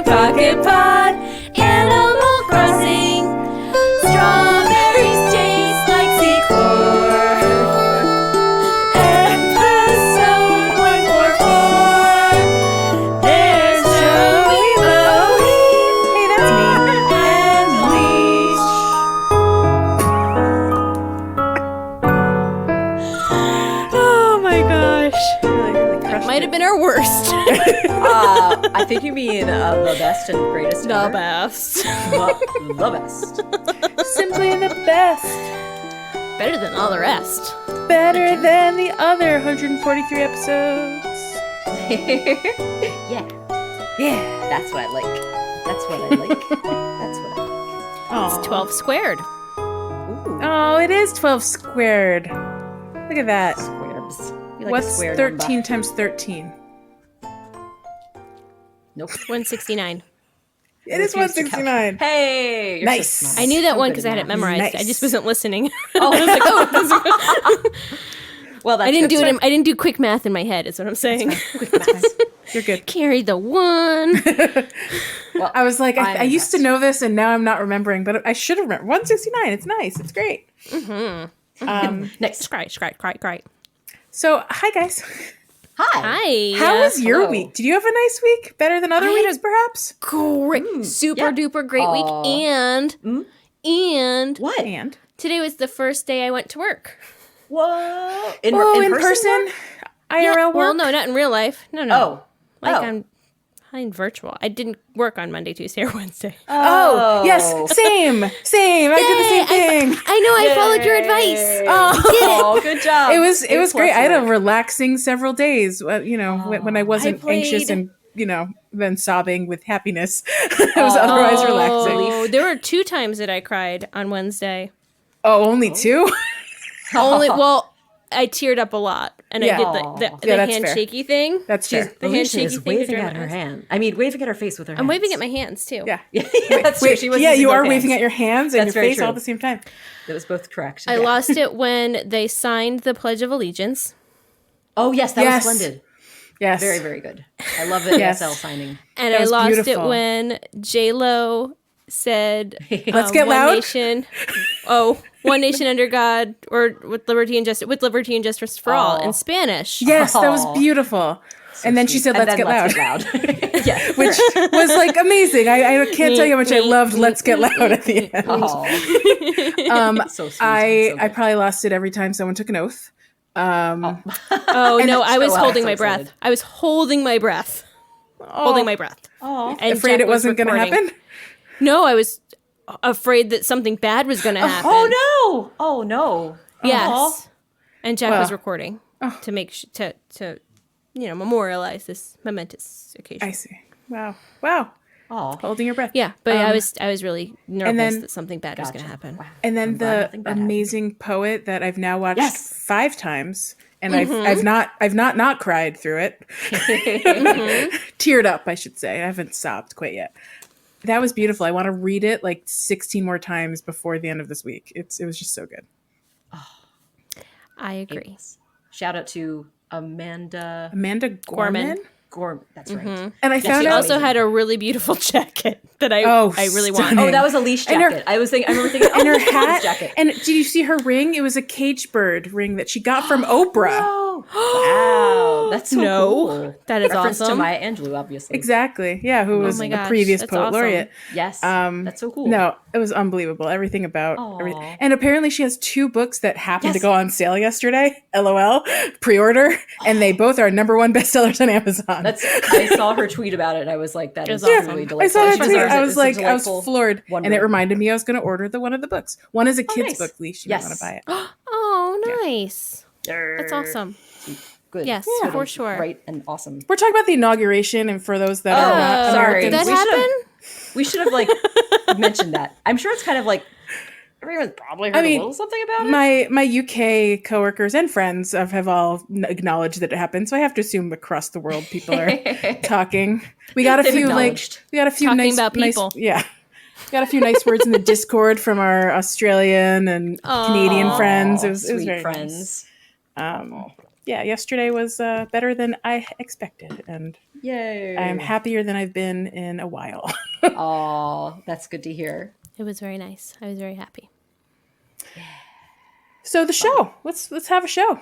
PocketPod, Animal Crossing. Strawberries taste like C4. Episode 144. There's Joey Bowie. Hey, that's me. And Leash. Oh my gosh. Really crushed Might it. have been our worst. I think you mean the best and greatest The ever. best. The best. Simply the best. Better than all the rest. Better than the other 143 episodes. Yeah, Yeah. that's what I like. That's what I like. That's what I like. Oh. It's 12 squared. Ooh, Oh, it is 12 squared. Look at that. squares. You like a What's square 13 number? times 13? Nope. 169. It is Refuse to 169. Hey, you're Nice. So smart. I knew that So one good because at I had it math. memorized. I Nice. just wasn't listening. Oh. I was like, oh, Well, that's I didn't good. do it. I didn't do quick math in my head. Is what I'm saying. Quick math. You're good. Carry the one. Well, I was like, I I'm used to impressed. know this and now I'm not remembering, but I should have remembered. 169. It's nice. It's great. Next. Great. So, hi, guys. Hi. Hi. How was your hello. week? Did you have a nice week? Better than other I had weeks, perhaps? great, super yeah. duper great week, and What? And? today was the first day I went to work. Whoa. In person? IRL work? Well, no, not in real life. No. Oh. Like oh. I'm virtual. I didn't work on Monday, Tuesday, or Wednesday. Oh, yes. Same. I did the same thing. I know. I followed your advice. Oh, good job. It was great. I had a work. relaxing several days, when I wasn't I anxious played- and, then sobbing with happiness. It was otherwise relaxing. Oh, there were 2 times that I cried on Wednesday. Oh, only 2? Only, well, I teared up a lot, and Yeah. I did the Yeah, that's fair. handshaky thing. That's fair. The Alicia handshaky is thing to waving dry at my her eyes. hand. I mean, waving at her face with her hands. I'm waving at my hands too. Yeah. Yeah, that's true. She was Yeah, using you both are hands. waving at your hands and That's your very face all true. at the same time. That was both correct. I lost it when they signed the Pledge of Allegiance. Oh, yes, that Yes. was splendid. Yes. Very, very good. I love the Yes. ASL signing. And That I was lost it beautiful. when J-Lo said, Let's get one loud. Nation, one nation under God, or with liberty and justice for all in Spanish. Yes, that was Aw. beautiful. And then she said, And let's then get loud. yeah. Which was like amazing. I can't tell you how much I loved Let's Get Loud at the end. Oh. So sweet. I So good. probably lost it every time someone took an oath. Oh no, I was so holding so my breath. excited. I was holding my breath. Holding my breath. Oh. And Afraid Jack it was wasn't going to recording. happen? No, I was afraid that something bad was going to happen. Oh, no. Oh, no. Yes. Aw. And Jack was Well. recording to make to memorialize this momentous occasion. I see. Wow. Oh. Holding your breath. Yeah, but I was really nervous then- that something bad was going to happen. Wow. And then I'm glad the nothing bad happened. amazing poet that I've now watched Yes. 5 times, and I've not cried through it. Teared up, I should say. I haven't sobbed quite yet. That was beautiful. I want to read it like 16 more times before the end of this week. It was just so good. I agree. Shout out to Amanda Amanda Gorman. Gorm. That's right. And I Yes, found she She out also had a really beautiful jacket that I really want. stunning. Oh, that was a leash And her- jacket. I remember thinking, and her leash hat. jacket. And did you see her ring? It was a cage bird ring that she got from Oprah. Oh, wow. That's so No. cool. That is Reference awesome. to Maya Angelou, obviously. Exactly. Yeah, who was my the gosh, previous that's poet awesome. laureate. Yes. That's so cool. No, it was unbelievable. Everything about Aw. everything. And apparently she has 2 books that happened to Yes. go on sale yesterday. LOL. Pre-order. And they both are #1 bestsellers on Amazon. I saw her tweet about it, and I was like, that is It's awesome. really I delightful. saw that She tweet. deserves I it. was It's a like, I was delightful floored. wonder. And it reminded me I was going to order one of the books. One is a kid's nice. book, Leash. You Yes. want to buy it. Oh, nice. That's awesome. Good. Yes, Good. for sure. Great and awesome. We're talking about the inauguration, and for those that are not sorry. Did that Americans, happen? We should have mentioned that. I'm sure it's kind of like everyone's probably heard I mean, a little something about it. my UK coworkers and friends have all acknowledged that it happened, so I have to assume across the world people are talking. We got a They've few acknowledged. Talking nice about people. yeah. Got a few nice words in the Discord from our Australian and Canadian friends. It was Sweet very friends. nice. yesterday was better than I expected, and Yay. I'm happier than I've been in a while. Aw, that's good to hear. It was very nice. I was very happy. So the show. Let's have a show.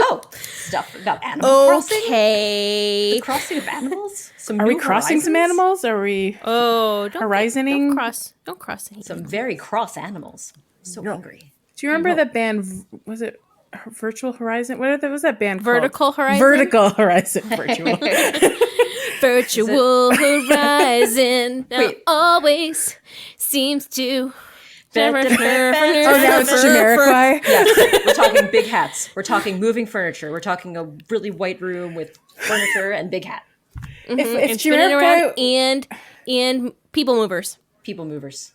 Oh, stuff about Animal Crossing. Okay. The crossing of animals. Some Are we new crossing some horizons? animals? Are we Oh, don't horizoning? Don't cross any. Some very cross animals. So hungry. Do you remember that band? Was it Virtual Horizon? What was that band called? Vertical Horizon? Vertical Horizon. Virtual. Virtual Horizon now Wait. always seems to. Oh, now it's Jamiroquai. Yes, we're talking big hats. We're talking moving furniture. We're talking a really white room with furniture and big hat. If Spinning around Jamiroquai, and people movers. People movers.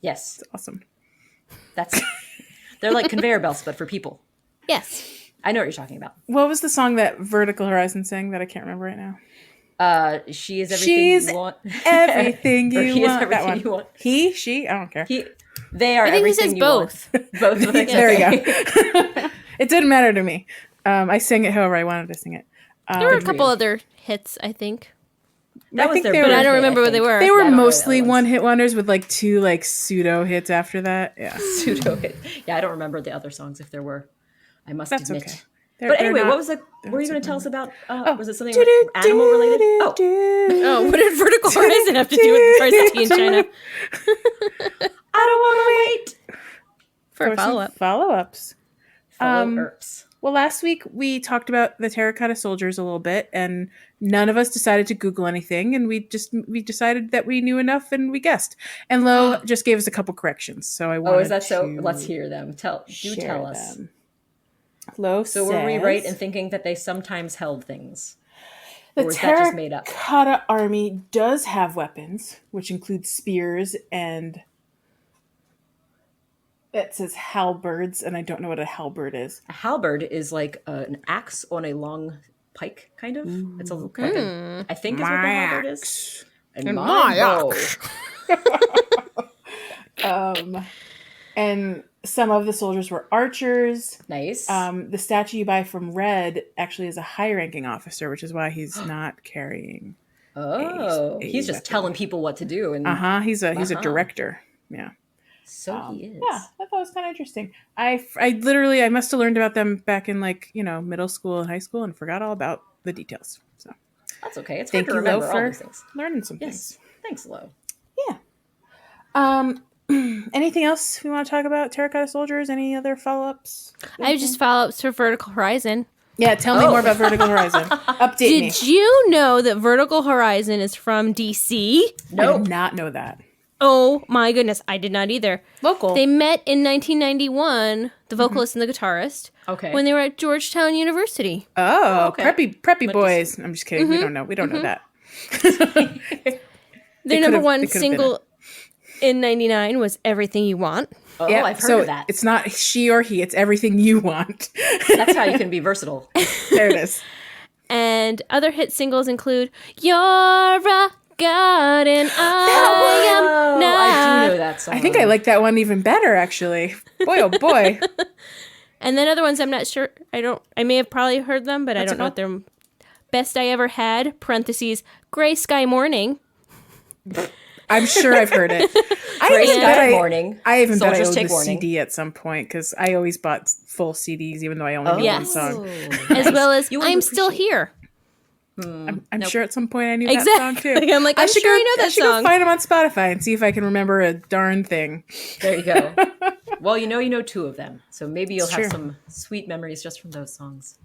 Yes, awesome. they're like conveyor belts, but for people. Yes. I know what you're talking about. What was the song that Vertical Horizon sang that I can't remember right now? She is everything She's you want. Everything Or you he is want. That everything one. you want. He, she, I don't care. They are I think he everything says you both. want. Both. of them. There you go. It didn't matter to me. I sang it however I wanted to sing it. There were a couple other hits, I think. That was think their they But were- I don't birthday, remember what they think. were. They were Yeah, I don't know what mostly that was. one-hit wonders with like 2 like pseudo hits after that. Yeah, Pseudo hit. Yeah, I don't remember the other songs if there were. I must that's admit. okay. But anyway, what was it? What were you going to tell us about? Was it something animal related? Oh, Oh, what did Vertical Horizon have to do with the price of tea in China? I don't want to wait. For a follow-up. Follow-ups. Follow Earps. Well, last week we talked about the terracotta soldiers a little bit, and none of us decided to Google anything, and we decided that we knew enough, and we guessed. And Lo just gave us a couple corrections, so I wanted Oh, is that so? to Let's hear them. Tell share us. them. Lo So were we right in thinking that they sometimes held things? the Or was that just made up? terracotta army does have weapons, which include spears and it says halberds, and I don't know what a halberd is. A halberd is like an axe on a long pike, kind of. It's like I think is what the halberd is. And my bow. And some of the soldiers were archers. Nice. The statue you buy from Red actually is a high-ranking officer, which is why he's not carrying. He's just telling people what to do. And He's a director. Yeah. so he is. Yeah, I thought it was kind of interesting. I must have learned about them back in middle school and high school and forgot all about the details. So That's okay. It's thank hard to you, Lo, remember all for these things. learning some Yes. things. Thanks, Lo. Yeah. Anything else we want to talk about? Terracotta soldiers? Any other follow-ups? I have just follow-ups for Vertical Horizon. Yeah, tell me more about Vertical Horizon. Update me. Did you know that Vertical Horizon is from DC? I did not know that. Oh my goodness, I did not either. Local. They met in 1991, the vocalist and the guitarist, Okay. when they were at Georgetown University. Oh, okay. preppy boys. I'm just kidding. We don't know. We don't know that. Their number one they could've been single in 99 was Everything You Want. Oh, Yeah, I've heard so of that. it's not she or he. It's everything you want. That's how you can be versatile. There it is. And other hit singles include You're a God and I am Oh, not. I do know that song. I think I like that one even better, actually. Boy, oh boy. And then other ones I'm not sure. I may have probably heard them, but I What's don't know it what they're. Best I Ever Had, parentheses, Gray Sky Morning. I'm sure I've heard it. Gray even Sky bet I- Morning. I even bet I Soldiers owned take the warning. CD at some point because I always bought full CDs, even though I only knew one Yes. song. As well as You I'm Still Here. I'm sure at some point I knew that song Exactly. too. I'm like, I'm should sure go, I know that should song. go find them on Spotify and see if I can remember a darn thing. There you go. Well, you know 2 of them. So maybe you'll It's have true. some sweet memories just from those songs.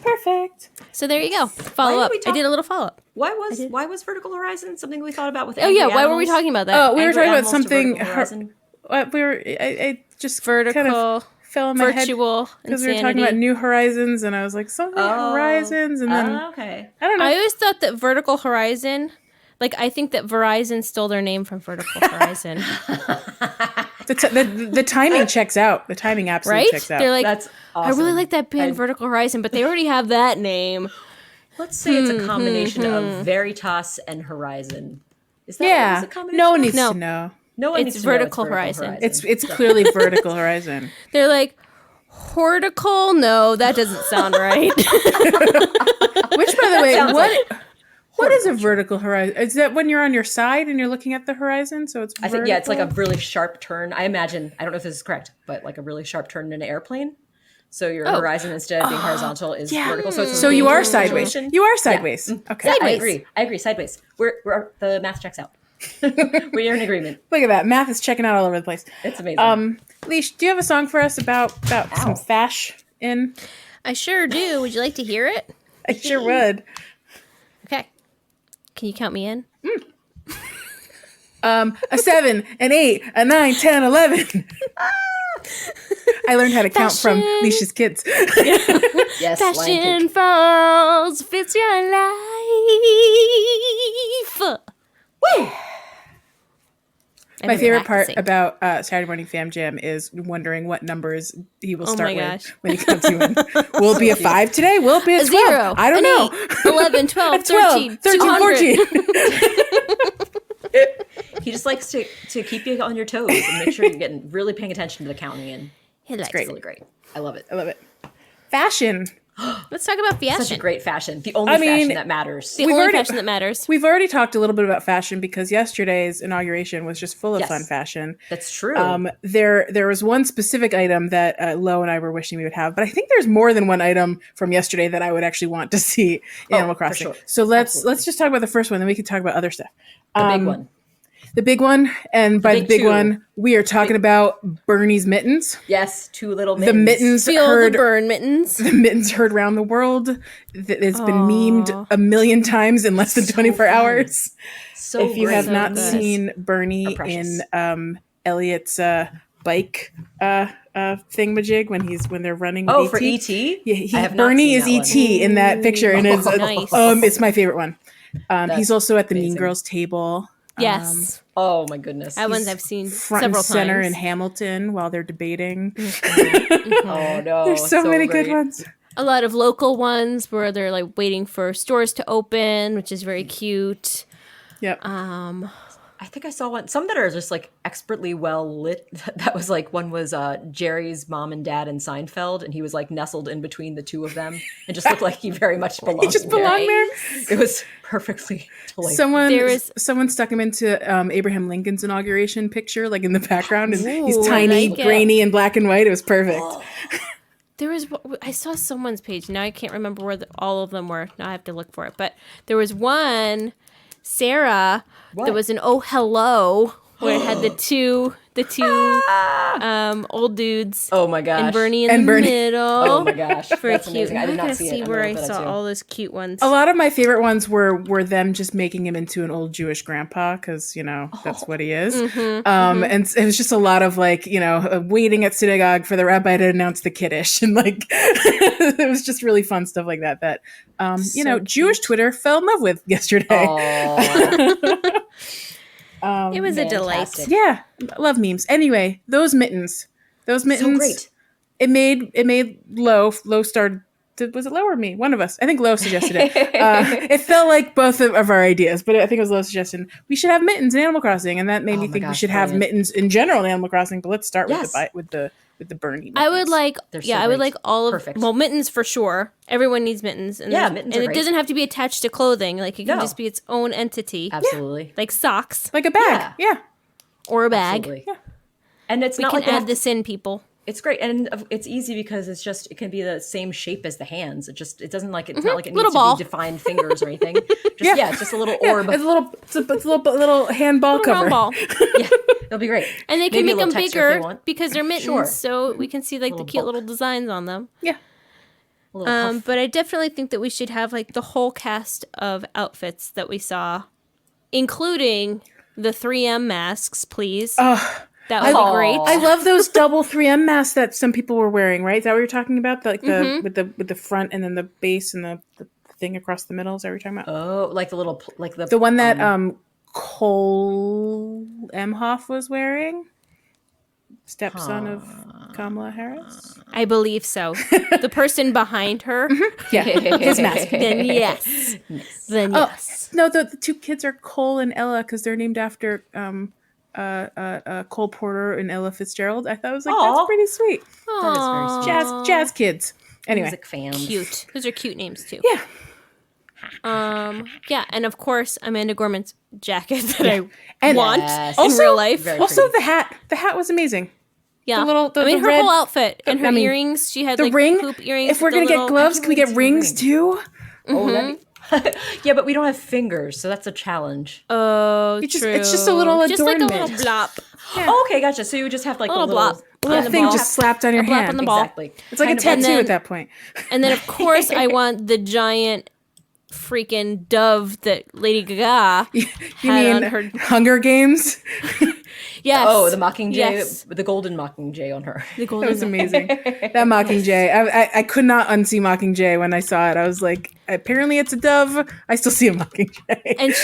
Perfect. So there you go. Follow Why up. did we I talk- did a little follow up. Why was Vertical Horizon something we thought about with Oh angry yeah, why were we animals? talking about that? Oh, we were Angry talking about animals to something. Vertical Horizon? We were. I just Vertical, kind of fell in my head virtual, because we were talking insanity. about New Horizons, and I was like, something Horizons, and then okay. I don't know. I always thought that Vertical Horizon, I think that Verizon stole their name from Vertical Horizon, The timing checks out. The timing absolutely right? checks out. They're like, That's I awesome. really like that band Vertical Horizon, but they already have that name. Let's say it's a combination of Veritas and Horizon. Is that yeah. what it's a combination? No one of? needs No. to know. No one It's needs to know Vertical Horizon. It's clearly Vertical Horizon. They're like, Portical? No, that doesn't sound right. Which, by the way, sounds what is a vertical horizon? Is that when you're on your side and you're looking at the horizon? So it's I vertical? think it's like a really sharp turn. I imagine, I don't know if this is correct, but like a really sharp turn in an airplane. So your horizon, instead of being horizontal, is vertical. So, it's a So you are dangerous sideways. situation. You are sideways. Okay. Yeah, Sideways. I agree. Sideways. We're the math checks out. We're in agreement. Look at that. Math is checking out all over the place. It's amazing. Leash, do you have a song for us about some fashion? I sure do. Would you like to hear it? I sure would. Okay. Can you count me in? A 7, an 8, a 9, 10, 11. I learned how to count from Fashion. Leash's kids. Yes, Lion Fashion King. falls, fits your life. Woo! My favorite part about Saturday Morning Fam Jam is wondering what numbers he will start my with gosh. when he comes you in. Will it be a 5 today? Will it be a 12? 0. I don't an know. 8, 11, 12, 13, 13, 14. He just likes to keep you on your toes and make sure you're getting really paying attention to the counting in. He likes great. It's really great. I love it. I love it. Fashion. Let's talk about fashion. Such a great fashion. The only fashion that matters. The We've only already- fashion that matters. We've already talked a little bit about fashion because yesterday's inauguration was just full of Yes. fun fashion. That's true. There was one specific item that Lo and I were wishing we would have, but I think there's more than one item from yesterday that I would actually want to see in Animal for Crossing. sure. So let's Absolutely. just talk about the first one, then we can talk about other stuff. the big one. The big one, and by the big big two. one, we are talking about Bernie's mittens. Yes, 2 little The mittens Feel heard the burn mittens. the mittens heard around the world. It's been memed a million times in less than 24 fun. hours. So If you have great. not good. seen Bernie Are precious. in Elliot's bike thingamajig when they're running with Oh, ET. for ET? Yeah, I have not Bernie seen is that ET in that picture, and it's Nice. it's my favorite one. He's also at the Mean amazing. Girls table. Yes. Oh my goodness. That one's I've seen Front several and center times. in Hamilton while they're debating. Oh no. There's so many good great. ones. A lot of local ones where they're like waiting for stores to open, which is very cute. Yep. I think I saw one. Some that are just like expertly well lit. That was like one was Jerry's mom and dad in Seinfeld, and he was like nestled in between the two of them, and just looked like he very much belonged. He just belonged there. It was perfectly delightful. Someone stuck him into Abraham Lincoln's inauguration picture, like in the background, and he's Ooh, I tiny, like it. grainy, and black and white. It was perfect. There was I saw someone's page. Now I can't remember where all of them were. Now I have to look for it. But there was one, Sarah. What? There was an oh hello where it had the two old dudes Oh my gosh. and Bernie in And the Bernie. middle. Oh my gosh. Very That's cute. amazing. I I'm did gonna not see it. I'm where gonna I look at that saw too. all those cute ones. A lot of my favorite ones were them just making him into an old Jewish grandpa because that's what he is. And it was just a lot of like waiting at synagogue for the rabbi to announce the kiddush, and like it was just really fun stuff like that. That Jewish Twitter fell in love with yesterday. Oh, It was a delight. fantastic. Yeah, love memes. Anyway, those mittens. So great. It made Lo started. Was it Lo or me? One of us. I think Lo suggested it. It felt like both of our ideas, but I think it was Lo's suggestion. We should have mittens in Animal Crossing, and that made me my think we gosh, should have brilliant. mittens in general in Animal Crossing. But let's start Yes. with the Bernie. I would mittens. like, They're so I would great. like all of, Perfect. well, mittens for sure. Everyone needs mittens. And Yeah, there's- mittens and are it great. doesn't have to be attached to clothing. Like it can No. just be its own entity, Absolutely. like socks like a bag. Yeah. or a bag. Absolutely. And it's We not can like they add have- this in, people. It's great, and it's easy because it can be the same shape as the hands. It doesn't like it's not like it Little needs ball. to be defined fingers or anything. It's just a little orb. It's a little handball Little cover. round ball. Yeah, it'll be great. And they can Maybe a make them little texture if they bigger want. because they're mittens, Sure. so we can see like the Little cute bulk. little designs on them. Yeah. A little puff. But I definitely think that we should have like the whole cast of outfits that we saw, including the 3M masks, please. That would be great. I love those double 3M masks that some people were wearing. Right? Is that what you're talking about? With the front and then the base and the thing across the middle. Is that what you're talking about? Oh, like the little like The one that Cole Emhoff was wearing, stepson of Kamala Harris. I believe so. The person behind her, Yeah, his mask. then yes. Then Oh, yes. no, the two kids are Cole and Ella because they're named after Cole Porter and Ella Fitzgerald. I thought it was like Aw. that's pretty sweet. That is very sweet. Jazz kids. Anyway, Music fans. Cute. Those are cute names too. yeah. Yeah, and of course Amanda Gorman's jacket that I And want Yes. in also- real life. Very Also, pretty. the hat. The hat was amazing. Yeah, the her red- whole outfit and her I mean, earrings. She had The like ring. hoop earrings. If we're with the gonna get little- gloves, can we get wait to rings ring. too? Oh, that'd be- yeah, but we don't have fingers, so that's a challenge. Oh, It's true. just a little just like a adornment. little blop. Oh, okay, gotcha. So you would just have like A little blop. A little the thing ball. just slapped on your A blop hand. on the ball. Exactly. It's like Kind a of like- tattoo then- at that point. And then of course I want the giant freaking dove that Lady Gaga You had on mean her. Hunger Games? Oh, Yes. the Mockingjay, Yes. the golden Mockingjay on her. The That golden was amazing. That Mockingjay. I could not unsee Mockingjay when I saw it. I was like, apparently it's a dove. I still see a Mockingjay. And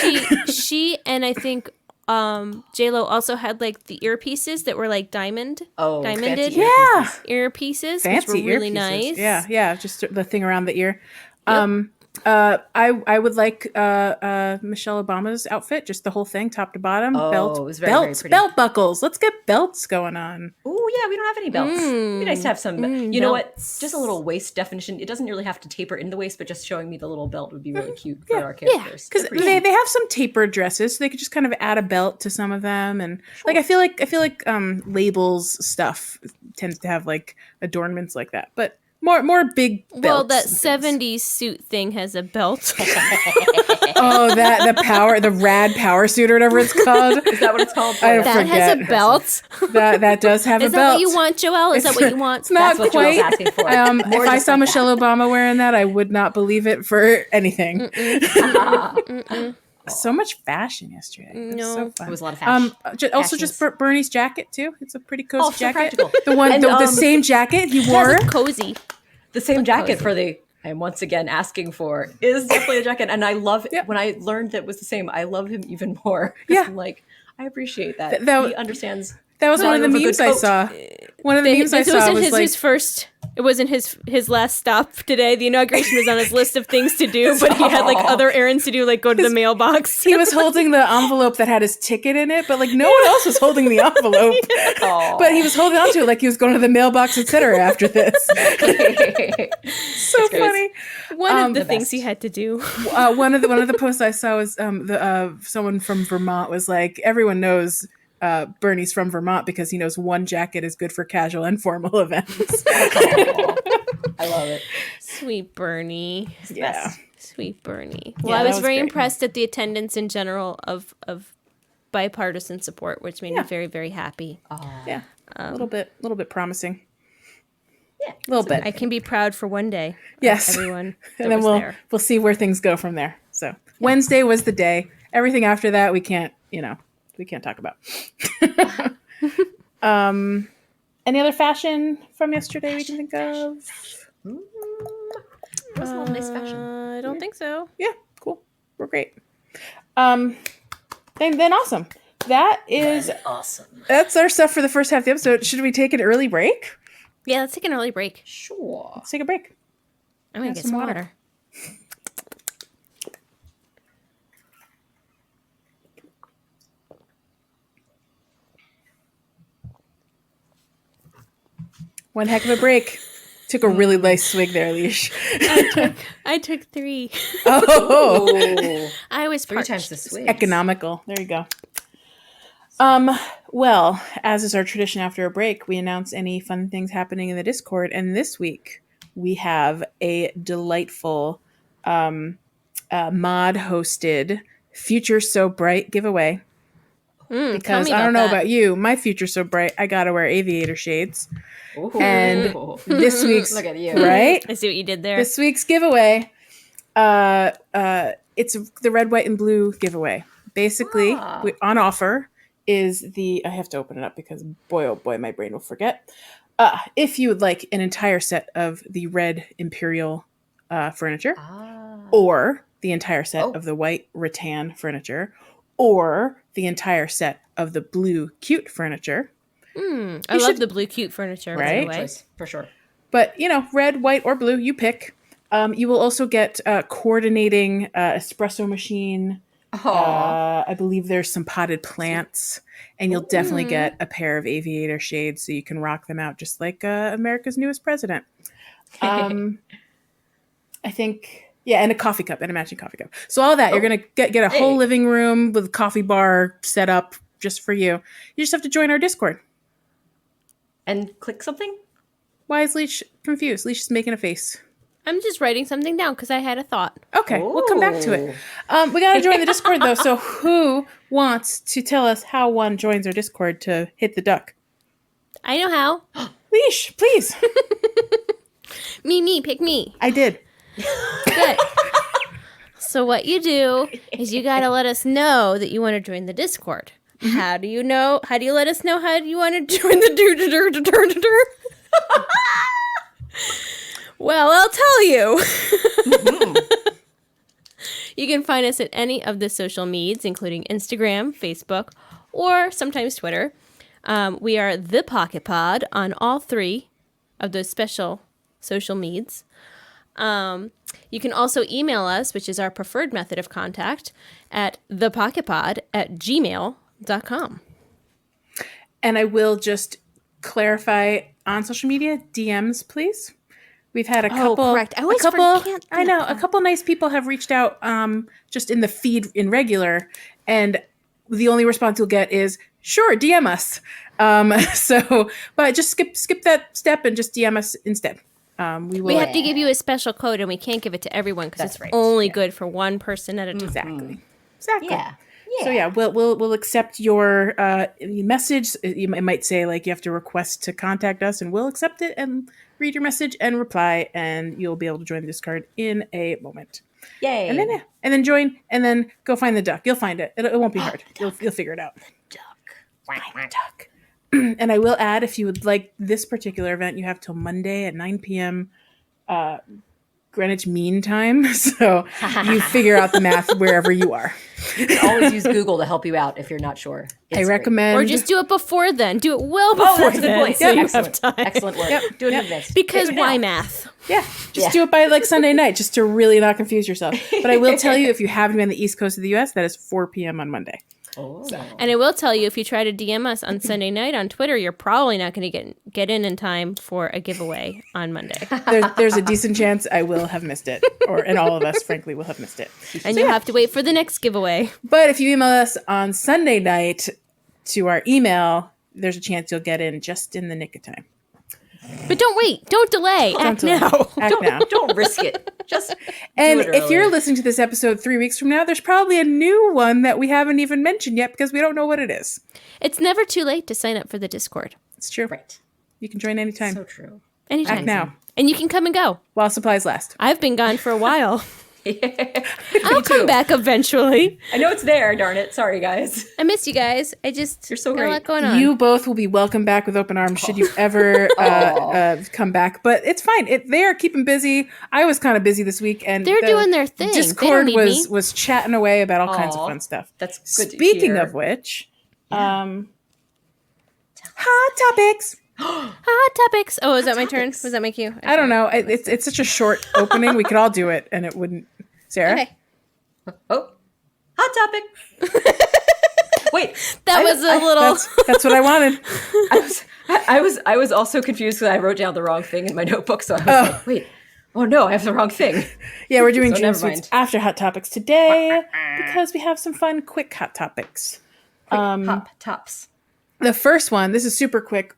she and I think J-Lo also had like the earpieces that were like diamonded Fancy Yeah. earpieces, Fancy which were really earpieces. nice. Yeah. Just the thing around the ear. I would like Michelle Obama's outfit, just the whole thing, top to bottom. Oh, belt, it was very, very belts, pretty. belt buckles. Let's get belts going on. Oh yeah, we don't have any belts. It'd be nice to have some. You know what? belts. Just a little waist definition. It doesn't really have to taper in the waist, but just showing me the little belt would be really cute for our characters. Because they have some tapered dresses, so they could just kind of add a belt to some of them, and like I feel like labels stuff tends to have like adornments like that, but more big belts. Well, that and things. 70s suit thing has a belt. Oh, the rad power suit or whatever it's called. Is that what it's called? I That has a forget. belt. That does have Is a that belt. what you want, Joelle? Is that what you want? It's not That's what quite. Joelle's asking for. More If I just saw like Michelle Obama wearing that, I would not believe it for anything. So much fashion yesterday. It was No. so fun. It was a lot of fashion. Also just Bernie's jacket too. It's a pretty cozy Oh, so jacket. practical. The one, And, the same jacket he wore. That's cozy. The same jacket cozy. for the I am once again asking for is definitely a jacket, and I love Yeah. when I learned that it was the same. I love him even more. 'Cause Yeah. I'm like I appreciate that. That- He understands. That was one of the value of a memes good I coat. saw. One of the memes I This saw wasn't was like, his first. It wasn't his last stop today. The inauguration was on his list of things to do, but he had like other errands to do, like go to the mailbox. he was holding the envelope that had his ticket in it, but like no one else was holding the envelope. Aw. But he was holding onto it like he was going to the mailbox, etc. After this. So funny. One of the the things best. he had to do. One of the posts I saw was someone from Vermont was like, everyone knows Bernie's from Vermont because he knows one jacket is good for casual and formal events. I love it. Sweet Bernie. Yeah. Sweet Bernie. Yeah, Well, I that was was very great. impressed at the attendance in general of bipartisan support, which made Yeah. me very, very happy. Yeah, a little bit promising. Yeah, A little bit. I can be proud for one day. of Yes. everyone that And then was we'll there. we'll see where things go from there. So Wednesday was the day. Everything after that we can't talk about. Any other fashion from yesterday we can think of? That was a lot of nice fashion. I don't think so. Yeah, cool. We're great. Then awesome. Awesome. That's our stuff for the first half of the episode. Should we take an early break? Yeah, let's take an early break. Sure. Let's take a break. I'm gonna Have get some some water. water. One heck of a break. Took a really nice swig there, Leash. I took 3. Oh, Oh, I was 3 parched. times the swig. economical. There you go. Well, as is our tradition after a break, we announce any fun things happening in the Discord. And this week we have a delightful mod hosted Future So Bright giveaway. Tell Because me I don't about know that. about you, my future's so bright, I gotta wear aviator shades. Ooh. And this week's Look at you. right? I see what you did there. This week's giveaway, it's the red, white, and blue giveaway. Basically, on offer is I have to open it up because boy, oh boy, my brain will forget. If you would like an entire set of the red Imperial furniture, or the entire set of the white rattan furniture, or the entire set of the blue cute furniture. I love should- the blue cute furniture, by Right? the way. Choice, for sure. But, red, white, or blue, you pick. You will also get coordinating espresso machine, I believe there's some potted plants, and you'll definitely get a pair of aviator shades so you can rock them out just like America's newest president. I think, yeah, and a coffee cup, and a matching coffee cup. So all that, you're going to get a whole living room with a coffee bar set up just for you. You just have to join our Discord. And click something? Why is Leash confused? Leash is making a face. I'm just writing something down because I had a thought. Okay, we'll come back to it. We got to join the Discord, though. So who wants to tell us how one joins our Discord to hit the duck? I know how. Leash, please. Me, pick me. I did. Good. So what you do is you got to let us know that you want to join the Discord. How do you know? How do you let us know how you want to join the Well, I'll tell you. You can find us at any of the social medias, including Instagram, Facebook, or sometimes Twitter. We are the PocketPod on all 3 of those special social medias. You can also email us, which is our preferred method of contact, at thepocketpod@gmail.com. And I will just clarify on social media, DMs, please. We've had a couple. Correct. I always forget I know. a couple nice people have reached out, just in the feed in regular, and the only response you'll get is sure, DM us. But just skip that step and just DM us instead. We have to give you a special code, and we can't give it to everyone because it's only good for one person at a time. Exactly. Yeah. So yeah, we'll accept your message. It might say like you have to request to contact us, and we'll accept it and read your message and reply, and you'll be able to join the Discord in a moment. Yay! And then join, and then go find the duck. You'll find it. It won't be hard. You'll figure it out. Find the duck. And I will add, if you would like this particular event, you have till Monday at 9 p.m. Greenwich Mean Time, so you figure out the math wherever you are. You can always use Google to help you out if you're not sure. I recommend, or just do it before then. Do it well before that's a good then. point. So you Excellent. have time. Excellent work. Do it in advance. Because why math? Yeah, just do it by like Sunday night, just to really not confuse yourself. But I will tell you, if you happen to be on the East Coast of the U.S., that is 4 p.m. on Monday. Oh. And I will tell you, if you try to DM us on Sunday night on Twitter, you're probably not going to get in time for a giveaway on Monday. There's a decent chance I will have missed it, and all of us, frankly, will have missed it. And you'll have to wait for the next giveaway. But if you email us on Sunday night to our email, there's a chance you'll get in just in the nick of time. But don't wait. Don't delay. Act now. Act now. Don't risk it. Just And do it if early. you're listening to this episode 3 weeks from now, there's probably a new one that we haven't even mentioned yet because we don't know what it is. It's never too late to sign up for the Discord. It's true. Right. You can join anytime. So true. Anytime. Act now, And you can come and go. while supplies last. I've been gone for a while. I'll too. come back eventually. I know it's there, darn it. Sorry, guys. I miss you guys. You're so got a great. lot going on. You both will be welcome back with open arms should you ever come back. But it's fine. They are keeping busy. I was kind of busy this week, and They're doing their thing. They don't Discord need me. was chatting away about all kinds of Aw. fun stuff. That's good to Speaking hear. of which, hot topics. Hot topics. Oh, is that my turn? Was that my cue? I don't know. It's such a short opening. We could all do it, and it wouldn't. Sarah. Okay. Oh, hot topic. Wait, That was a little. That's what I wanted. I was also confused because I wrote down the wrong thing in my notebook. So I was like, wait, oh no, I have the wrong thing. Yeah, we're doing So Dream never Suites mind. after Hot Topics today because we have some fun, quick Hot Topics. Hop tops. The first one, this is super quick.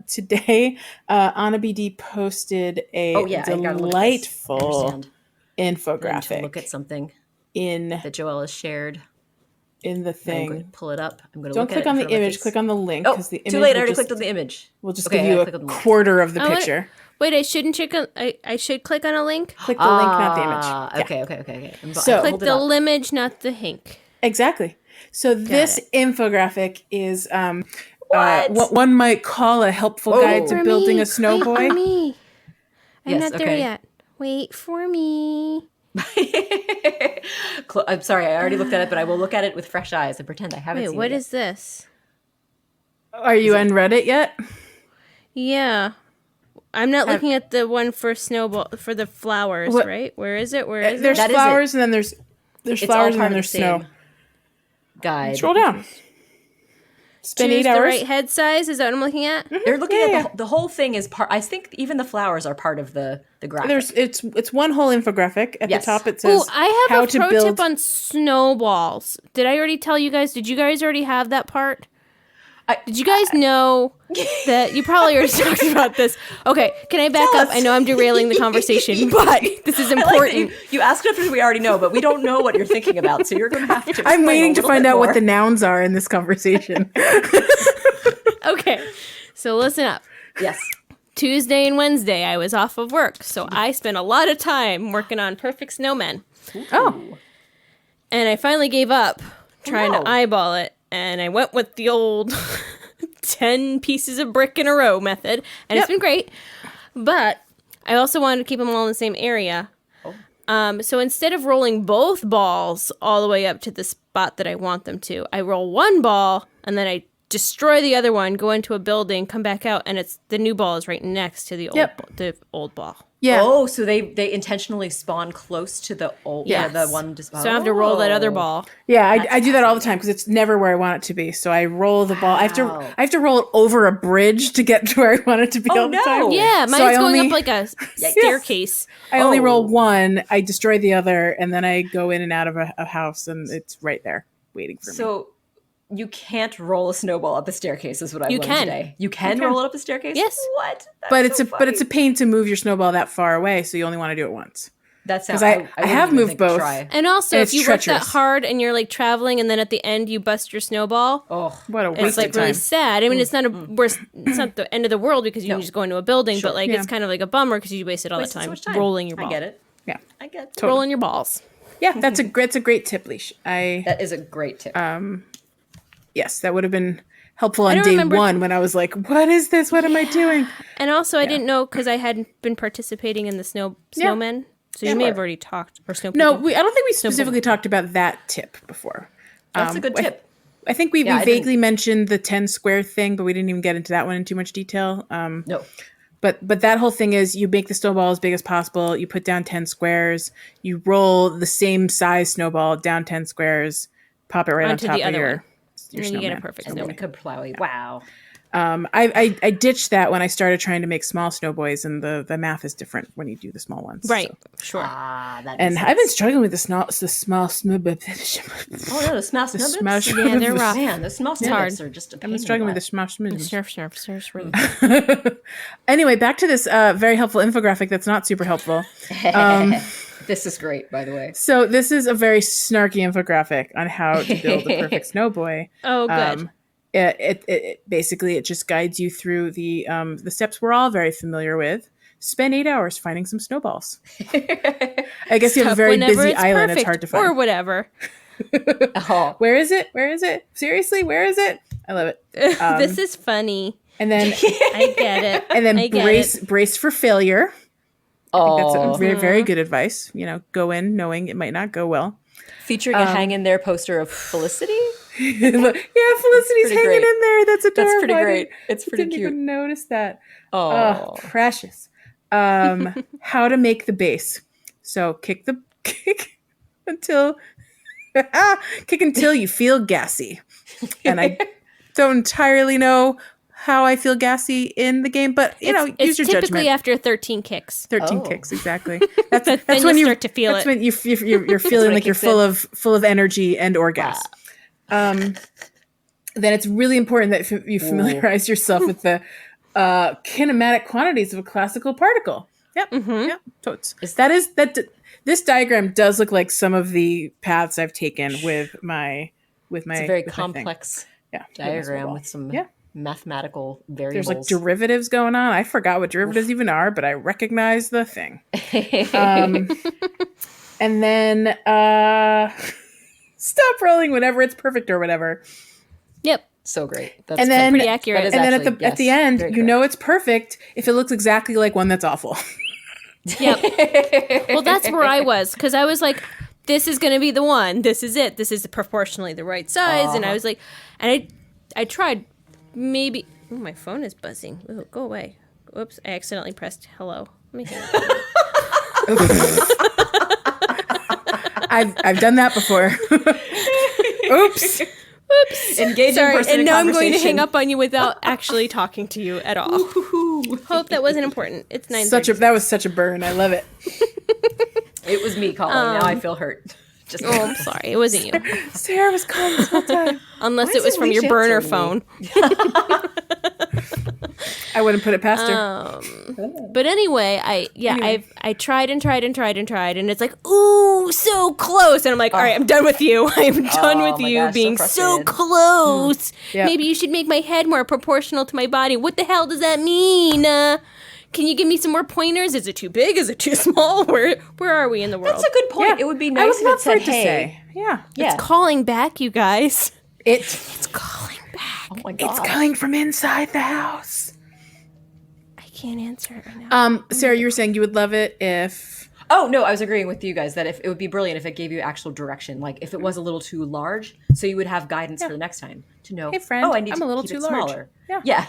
Today, Anna BD posted a Oh yeah, I gotta look at this. I delightful understand. I need to infographic look at something in that Joelle has shared. the I'm going to thing. pull it up. I'm going to Don't look click at on it the in front of my image. face. Click on the link Oh, because the image too late. I will already just, clicked on the image. We'll just Okay, give I you clicked on a the link. quarter of the I wanna- picture. Wait, I shouldn't check on. I should click on a link. Click the link, not the image. Yeah. Okay. So- Click hold it the up. image, not the hink. Exactly. So this infographic is What? what one might call a helpful Whoa. guide to For building me. a snow Wait boy. for me. I'm Yes, not there okay. yet. Wait for me. I'm sorry, I already looked at it, but I will look at it with fresh eyes and pretend I haven't Wait, seen what it. is this? Are you on Reddit yet? Yeah. I'm not looking at the one for snowball for the flowers, What- right? Where is it? Where is There's it? That is flowers and then there's It's flowers all and then part of there's the snow. same. guide. Scroll down. Spend Choose 8 the hours. right head size. Is that what I'm looking at? They're looking Yeah. at the whole thing is part. I think even the flowers are part of the graphic. It's one whole infographic. At Yes. the top it says Oh, I how have a to pro build. tip on snowballs. Did I already tell you guys? Did you guys already have that part? Did you guys know that you probably already talked about this? Okay, can I back Tell up? us. I know I'm derailing the conversation, but this is I like that important. you asked us we already know, but we don't know what you're thinking about, so you're going to have to. I'm explain waiting a to little find bit out what more. the nouns are in this conversation. Okay, so listen up. Yes. Tuesday and Wednesday, I was off of work, so I spent a lot of time working on perfect snowmen. Oh, And I finally gave up trying no. to eyeball it, and I went with the old 10 pieces of brick in a row method, and it's been great. But I also wanted to keep them all in the same area. So instead of rolling both balls all the way up to the spot that I want them to, I roll one ball, and then I destroy the other one, go into a building, come back out, and it's the new ball is right next to the old the old ball. yeah. Oh, so they intentionally spawn close to the old, Yes. the one. So I have to roll that other ball. Yeah, I do that all the time because it's never where I want it to be. So I roll the ball. I have to roll it over a bridge to get to where I want it to be Oh, all the no. time. Yeah, So mine's I going only- up like a staircase. I only Oh. roll one. I destroy the other, and then I go in and out of a house, and it's right there waiting for me. So you can't roll a snowball up a staircase. Is what I You learned can. today. You can roll it up a staircase. Yes. What? That's But it's so a funny. pain to move your snowball that far away. So you only want to do it once. That sounds. 'cause I wouldn't have even moved think to both. try. And also, And if it's you work that treacherous. hard and you're like traveling, and then at the end you bust your snowball, Oh, What a it's waste like of time. really sad. I mean, it's not a worse. It's not the end of the world because you can just go into a building, but like Yeah. it's kind of like a bummer because you wasted all wasted that so time, much time rolling your ball. I get it. Yeah, I get it. Rolling your balls. yeah. That's a great tip, Leash. That is a great tip. Yes, that would have been helpful on don't day remember- one when I was like, "What is this? What am I doing?" And also, I didn't know because I hadn't been participating in the snowmen. So you may have already talked or snow. No, people. I don't think we specifically talked about that tip before. That's a good tip. I think we I vaguely mentioned the 10 square thing, but we didn't even get into that one in too much detail. No. But that whole thing is you make the snowball as big as possible. You put down 10 squares. You roll the same size snowball down 10 squares. Pop it right Onto on top the of other your one. And then you get a snowman. perfect And then snowman. kaplowy. Wow. I ditched that when I started trying to make small snowboys, and the math is different when you do the small ones. Right. so. Sure. Ah, that. And makes I've been sense. struggling with the small snowboy. Oh no, the small the snubbits. smash- Yeah, they're rough. Man, the small hard. snubbits are just a pain. I've been in struggling with the the smash. Snurf, really. Anyway, back to this very helpful infographic that's not super helpful. butt. This is great, by the way. So this is a very snarky infographic on how to build a perfect snowboy. Oh, good. It basically it just guides you through the steps we're all very familiar with. Spend 8 hours finding some snowballs. I guess you have a very Whenever busy it's island. perfect, It's hard to or find. whatever. Oh, Where is it? Where is it? Seriously, where is it? I love it. This is funny. And then I get it. and then I get it. brace for failure. That's oh. a very very good advice. You know, go in knowing it might not go well. Featuring a hang in there poster of Felicity. Yeah, Felicity's pretty hanging great. in there. That's adorable. That's pretty I great. didn't- It's I pretty didn't cute. even notice that. Oh, Oh, precious. How to make the base. So kick until kick until you feel gassy. And I don't entirely know how I feel gassy in the game, but you know, It's use your typically judgment. after 13 kicks. 13 Oh. kicks exactly. That's Then when you you start to feel that's it. when you're feeling when it like you're kicks in. full of energy and orgasm. Then it's really important that you familiarize yourself with the kinematic quantities of a classical particle. Yep. Yep. Totes. This diagram does look like some of the paths I've taken with my it's a very with my thing. complex Yeah, diagram with some Yeah. mathematical There's variables. like derivatives going on. I forgot what derivatives even are, but I recognize the thing. And then stop rolling whenever it's perfect or whatever. Yep. So great. That's And then pretty accurate. That is and then actually- at the yes, end, very you correct. know it's perfect if it looks exactly like one that's awful. Yep. Well, that's where I was because I was like, this is going to be the one. This is it. This is proportionally the right size. And I was like, and I tried maybe. Oh, my phone is buzzing. Ooh, go away. Whoops. I accidentally pressed hello. Let me hang up. I've done that before. Oops. Engaging Sorry, person and in now I'm going to hang conversation. up on you without actually talking to you at all. Hope that wasn't important. It's 9:30. That was such a burn. I love it. It was me calling. Now I feel hurt. Just Oh, I'm sorry. It wasn't you. Sarah was calling this whole time. Unless Why it was isn't from your Leash burner answering phone. I wouldn't put it past her. But anyway, Anyway. I tried and tried and tried and tried, and it's like, ooh, so close. And I'm like, all right, I'm done with you. I'm done with my you gosh, so being so frustrated. close. Yeah. Maybe you should make my head more proportional to my body. What the hell does that mean? Can you give me some more pointers? Is it too big? Is it too small? Where are we in the world? That's a good point. Yeah. It would be I nice would if love it for said, it to hey. say. Yeah. Yeah. Calling back, you guys. It's Calling back. Oh my god. coming from inside the house. I can't answer it right now. Sarah, you were saying you would love it if Oh no, I was agreeing with you guys that if it would be brilliant if it gave you actual direction, like if it was a little too large, so you would have guidance for the next time to know. Hey, friend, oh, I need I'm to a little keep too it large. smaller. Yeah.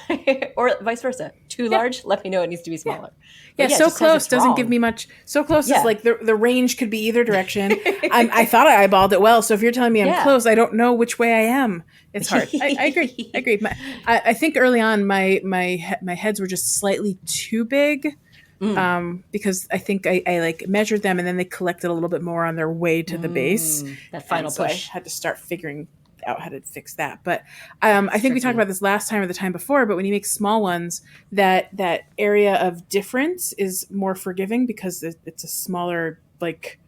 or vice versa. Too large, let me know it needs to be smaller. Yeah, But so just says close it's doesn't wrong. give me much. So close Yeah. is like the range could be either direction. I thought I eyeballed it well, so if you're telling me I'm Yeah. close, I don't know which way I am. It's hard. I agree. I agree. I think early on my heads were just slightly too big, because I think I like measured them and then they collected a little bit more on their way to the base. That final And so push. I had to start figuring out how to fix that. But I think we talked about this last time or the time before. But when you make small ones, that area of difference is more forgiving because it's a smaller like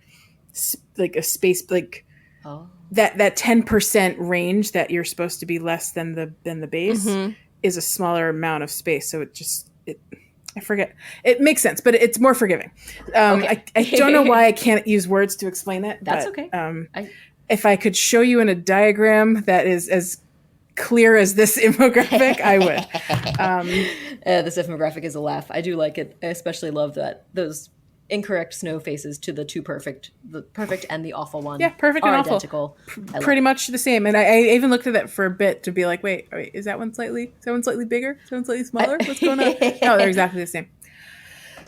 a space like Oh. that 10% range that you're supposed to be less than the base is a smaller amount of space. So I forget. It makes sense, but it's more forgiving. Okay. I don't know why I can't use words to explain it. That's but, okay. If I could show you in a diagram that is as clear as this infographic, I would. This infographic is a laugh. I do like it. I especially love that those incorrect snow faces to the perfect and the awful one. Yeah, perfect are and awful. identical. I love Pretty it. much the same. And I even looked at that for a bit to be like, wait, is that one slightly bigger? Is that one slightly smaller? What's going on? No, they're exactly the same.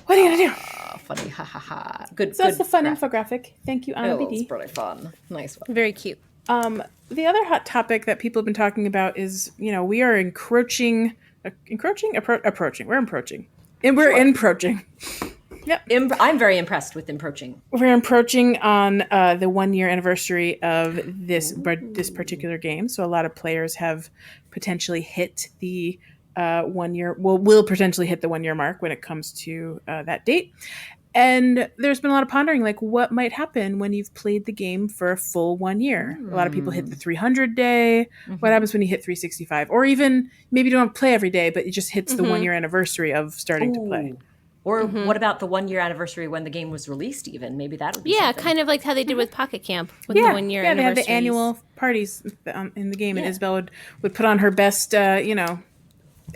What are you going to do? Oh, funny. Ha ha ha. Good. So that's good the fun graphic. infographic. Thank you, Anna Oh, it's BD. really fun. Nice one. Very cute. The other hot topic that people have been talking about is, we are approaching. We're encroaching. And we're encroaching. I'm very impressed with approaching. We're approaching on the 1 year anniversary of this particular game. So a lot of players have potentially hit the 1 year. Will potentially hit the 1 year mark when it comes to that date. And there's been a lot of pondering, like what might happen when you've played the game for a full 1 year. A lot of people hit the 300 day. What happens when you hit 365? Or even maybe you don't play every day, but it just hits the 1 year anniversary of starting to play. Or what about the 1 year anniversary when the game was released? Even maybe that would be Yeah, something. kind of like how they did with Pocket Camp with the 1 year they have anniversary. the annual parties in the game, and Isabel would put on her best,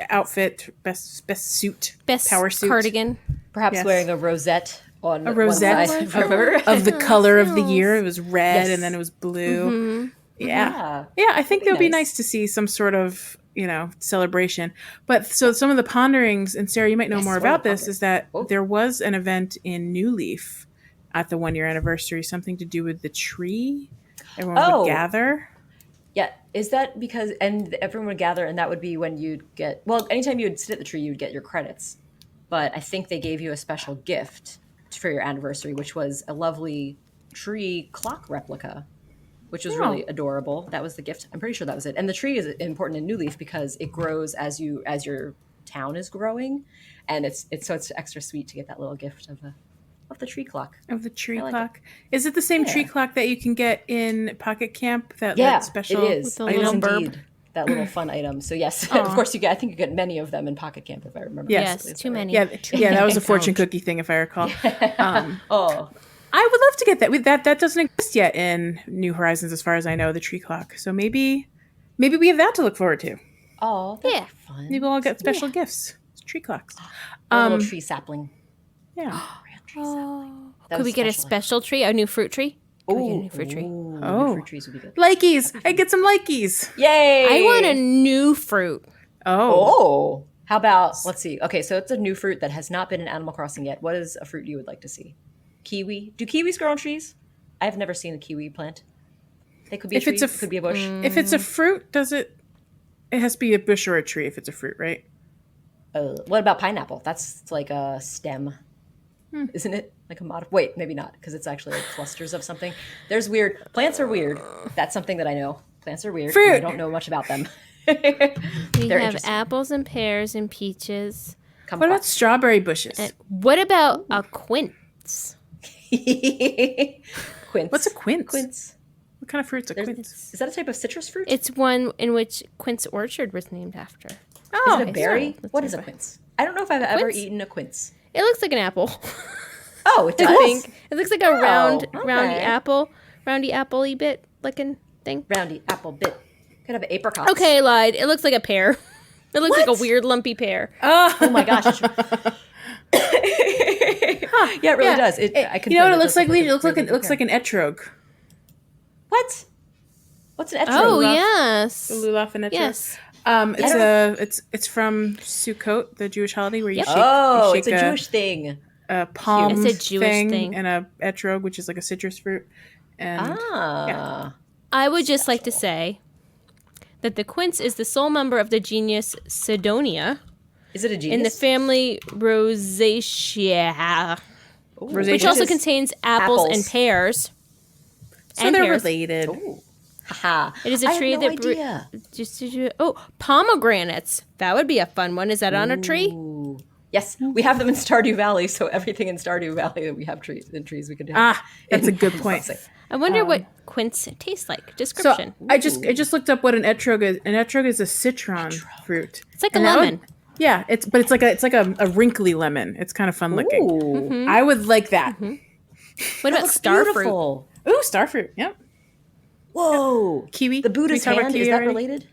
outfit, best suit, best power suit, cardigan. Perhaps Yes. wearing a rosette on rosette one side. Remember? of the color of the year. It was red, Yes. and then it was blue. Yeah. I think it would be nice. nice to see some sort of celebration. But so some of the ponderings, and Sarah, you might know more what are about the this, is that ponderings? there was an event in New Leaf at the 1 year anniversary, something to do with the tree. Everyone would gather. Yeah. Is that because, and everyone would gather, and that would be when you'd get, well, anytime you would sit at the tree, you'd get your credits. But I think they gave you a special gift for your anniversary, which was a lovely tree clock replica, which was really adorable. That was the gift. I'm pretty sure that was it. And the tree is important in New Leaf because it grows as your town is growing, and it's extra sweet to get that little gift of the tree clock. Of the tree like clock. Is it the same tree clock that you can get in Pocket Camp? That special. it is. the It is little burb. indeed that little fun item. So yes, of course I think you get many of them in Pocket Camp if I remember. Yes. correctly. Yes, too many. Yeah, that was a fortune cookie thing, if I recall. Oh, I would love to get that. That doesn't exist yet in New Horizons, as far as I know, the tree clock. So maybe we have that to look forward to. that's Yeah. fun. Maybe we'll all get special gifts. Tree clocks. A little tree sapling. Yeah. That Could was we get a special. special tree, a new fruit tree? Could we get a new fruit tree? Oh. Fruit trees would be good. Likies. I get some likies. Yay! I want a new fruit. Oh. Oh, how about, let's see. Okay, so it's a new fruit that has not been in Animal Crossing yet. What is a fruit you would like to see? Kiwi. Do kiwis grow on trees? I've never seen a kiwi plant. They could be a If tree. it's a It could be a bush. If it's a fruit, does it? It has to be a bush or a tree if it's a fruit, right? What about pineapple? That's like a stem, isn't it? Like a Wait, maybe not, because it's actually like clusters of something. There's weird. Plants are weird. That's something that I know. Plants are weird. Fruit. And I don't know much about them. We They're have interesting. apples and pears and peaches. What about strawberry bushes? And what about a quince? Quince? What's a quince? Quince. What kind of fruit's a quince? Is that a type of citrus fruit? It's one in which Quince Orchard was named after. Oh, Is it a berry? Let's What see is a if I- quince? I don't know if I've ever Quince? eaten a quince. It looks like an apple. Oh, it does. I think it looks like a roundy okay. apple-y bit looking thing. Roundy apple bit. Could have apricots. Okay, I lied. It looks like a pear. It looks like a What? weird lumpy pear. Oh my gosh. Yeah, it really does. I You know what it looks like? It looks like an etrog. What? What's an etrog? Oh Lulaf. yes, The lulav and etrog. yes. It's from Sukkot, the Jewish holiday where you Yep. shake. Oh, you it's shake a Jewish thing. a palm It's a Jewish thing. and a etrog, which is like a citrus fruit. And Ah. I would just like to say that the quince is the sole member of the genus Sidonia Is it a genus? in the family Rosaceae, rosacea. which also is contains apples and apples. pears. So and they're pears. related. Ooh. Haha. It is a I tree had no that idea. Pomegranates. That would be a fun one. Is that on a tree? Ooh. Yes, we have them in Stardew Valley, so everything in Stardew Valley that we have trees we could have. Ah, that's a good point. I wonder what quince tastes like. So Description. I just looked up what an etrog is. An etrog is a citron fruit. It's like a And that lemon. Yeah, it's like a wrinkly lemon. It's kind of fun looking. Ooh. I would like that. What That about looks star fruit? beautiful. Ooh, starfruit. Yep. Whoa. Kiwi. The Did we Buddha's talk about hand, kiwi is that already? related?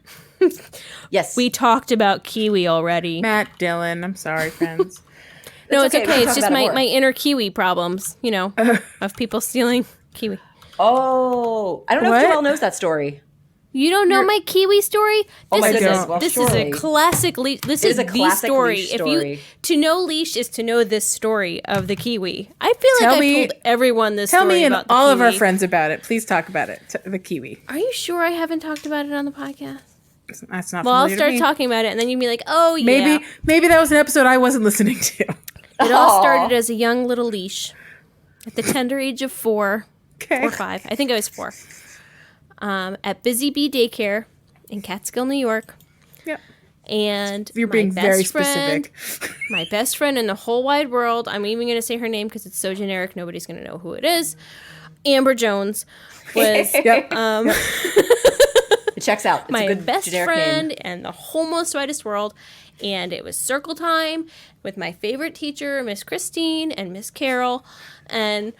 Yes. We talked about kiwi already. Matt Dillon. I'm sorry, friends. No, it's okay. We okay. can It's talk just about it my, more. my inner kiwi problems, of people stealing kiwi. Oh, I don't know What? if Joelle knows that story. You don't know my kiwi story? Oh my This is goodness. Well, this surely. is a classic leash. This It is is a the classic story. leash If story. you to know leash is to know this story of the kiwi. I feel like Tell I've me- told everyone this Tell story me and about the all of our kiwi. friends about it. Please talk about it. The kiwi. Are you sure I haven't talked about it on the podcast? That's not. Well, I'll familiar to start me. talking about it, and then you'd be like, "Oh yeah." Maybe that was an episode I wasn't listening to. It all Aw. started as a young little leash, at the tender age of 4 Okay. or 5. I think I was 4. At Busy Bee Daycare in Catskill, New York, Yep. and You're my being best very friend- specific. My best friend in the whole wide world. I'm even going to say her name because it's so generic. Nobody's going to know who it is. Amber Jones was Yep. It checks out. It's my a good best generic friend name. and the whole most widest world. And it was circle time with my favorite teacher, Miss Christine and Miss Carol. And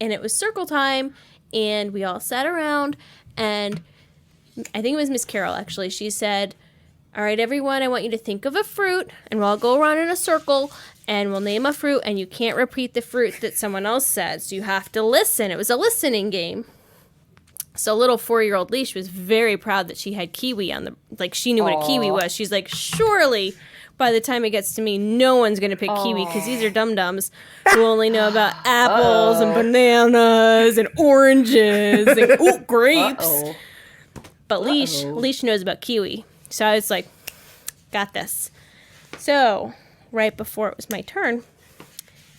it was circle time, and we all sat around, and I think it was Miss Carol, actually. She said, "All right, everyone, I want you to think of a fruit, and we'll all go around in a circle, and we'll name a fruit, and you can't repeat the fruit that someone else said, so you have to listen." It was a listening game. So little 4-year-old Leash was very proud that she had kiwi on the, like, she knew what a kiwi was. She's like, surely by the time it gets to me, no one's going to pick kiwi because these are dum-dums who only know about apples and bananas and oranges and grapes. Uh-oh. But Leash knows about kiwi. So I was like, got this. So right before it was my turn,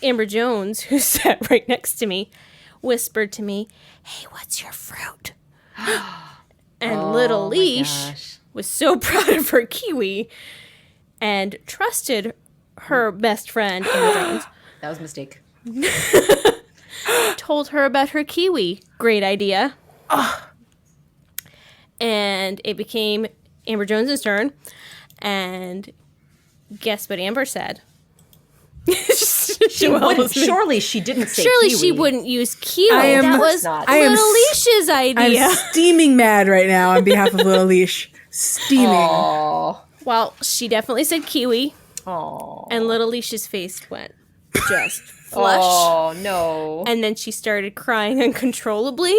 Amber Jones, who sat right next to me, whispered to me, "Hey, what's your fruit?" And little Leash gosh. was so proud of her kiwi and trusted her best friend, Amber Jones, That was a mistake. told her about her kiwi. Great idea. And it became Amber Jones's turn. And guess what Amber said? Surely she didn't say Surely kiwi. she wouldn't use kiwi. I am- That was not. I am Little s- Leash's idea. I'm steaming mad right now on behalf of Little Leash. Steaming. Aw. Well, she definitely said kiwi, Aw. and Little Leash's face went just flush. Oh, no. And then she started crying uncontrollably.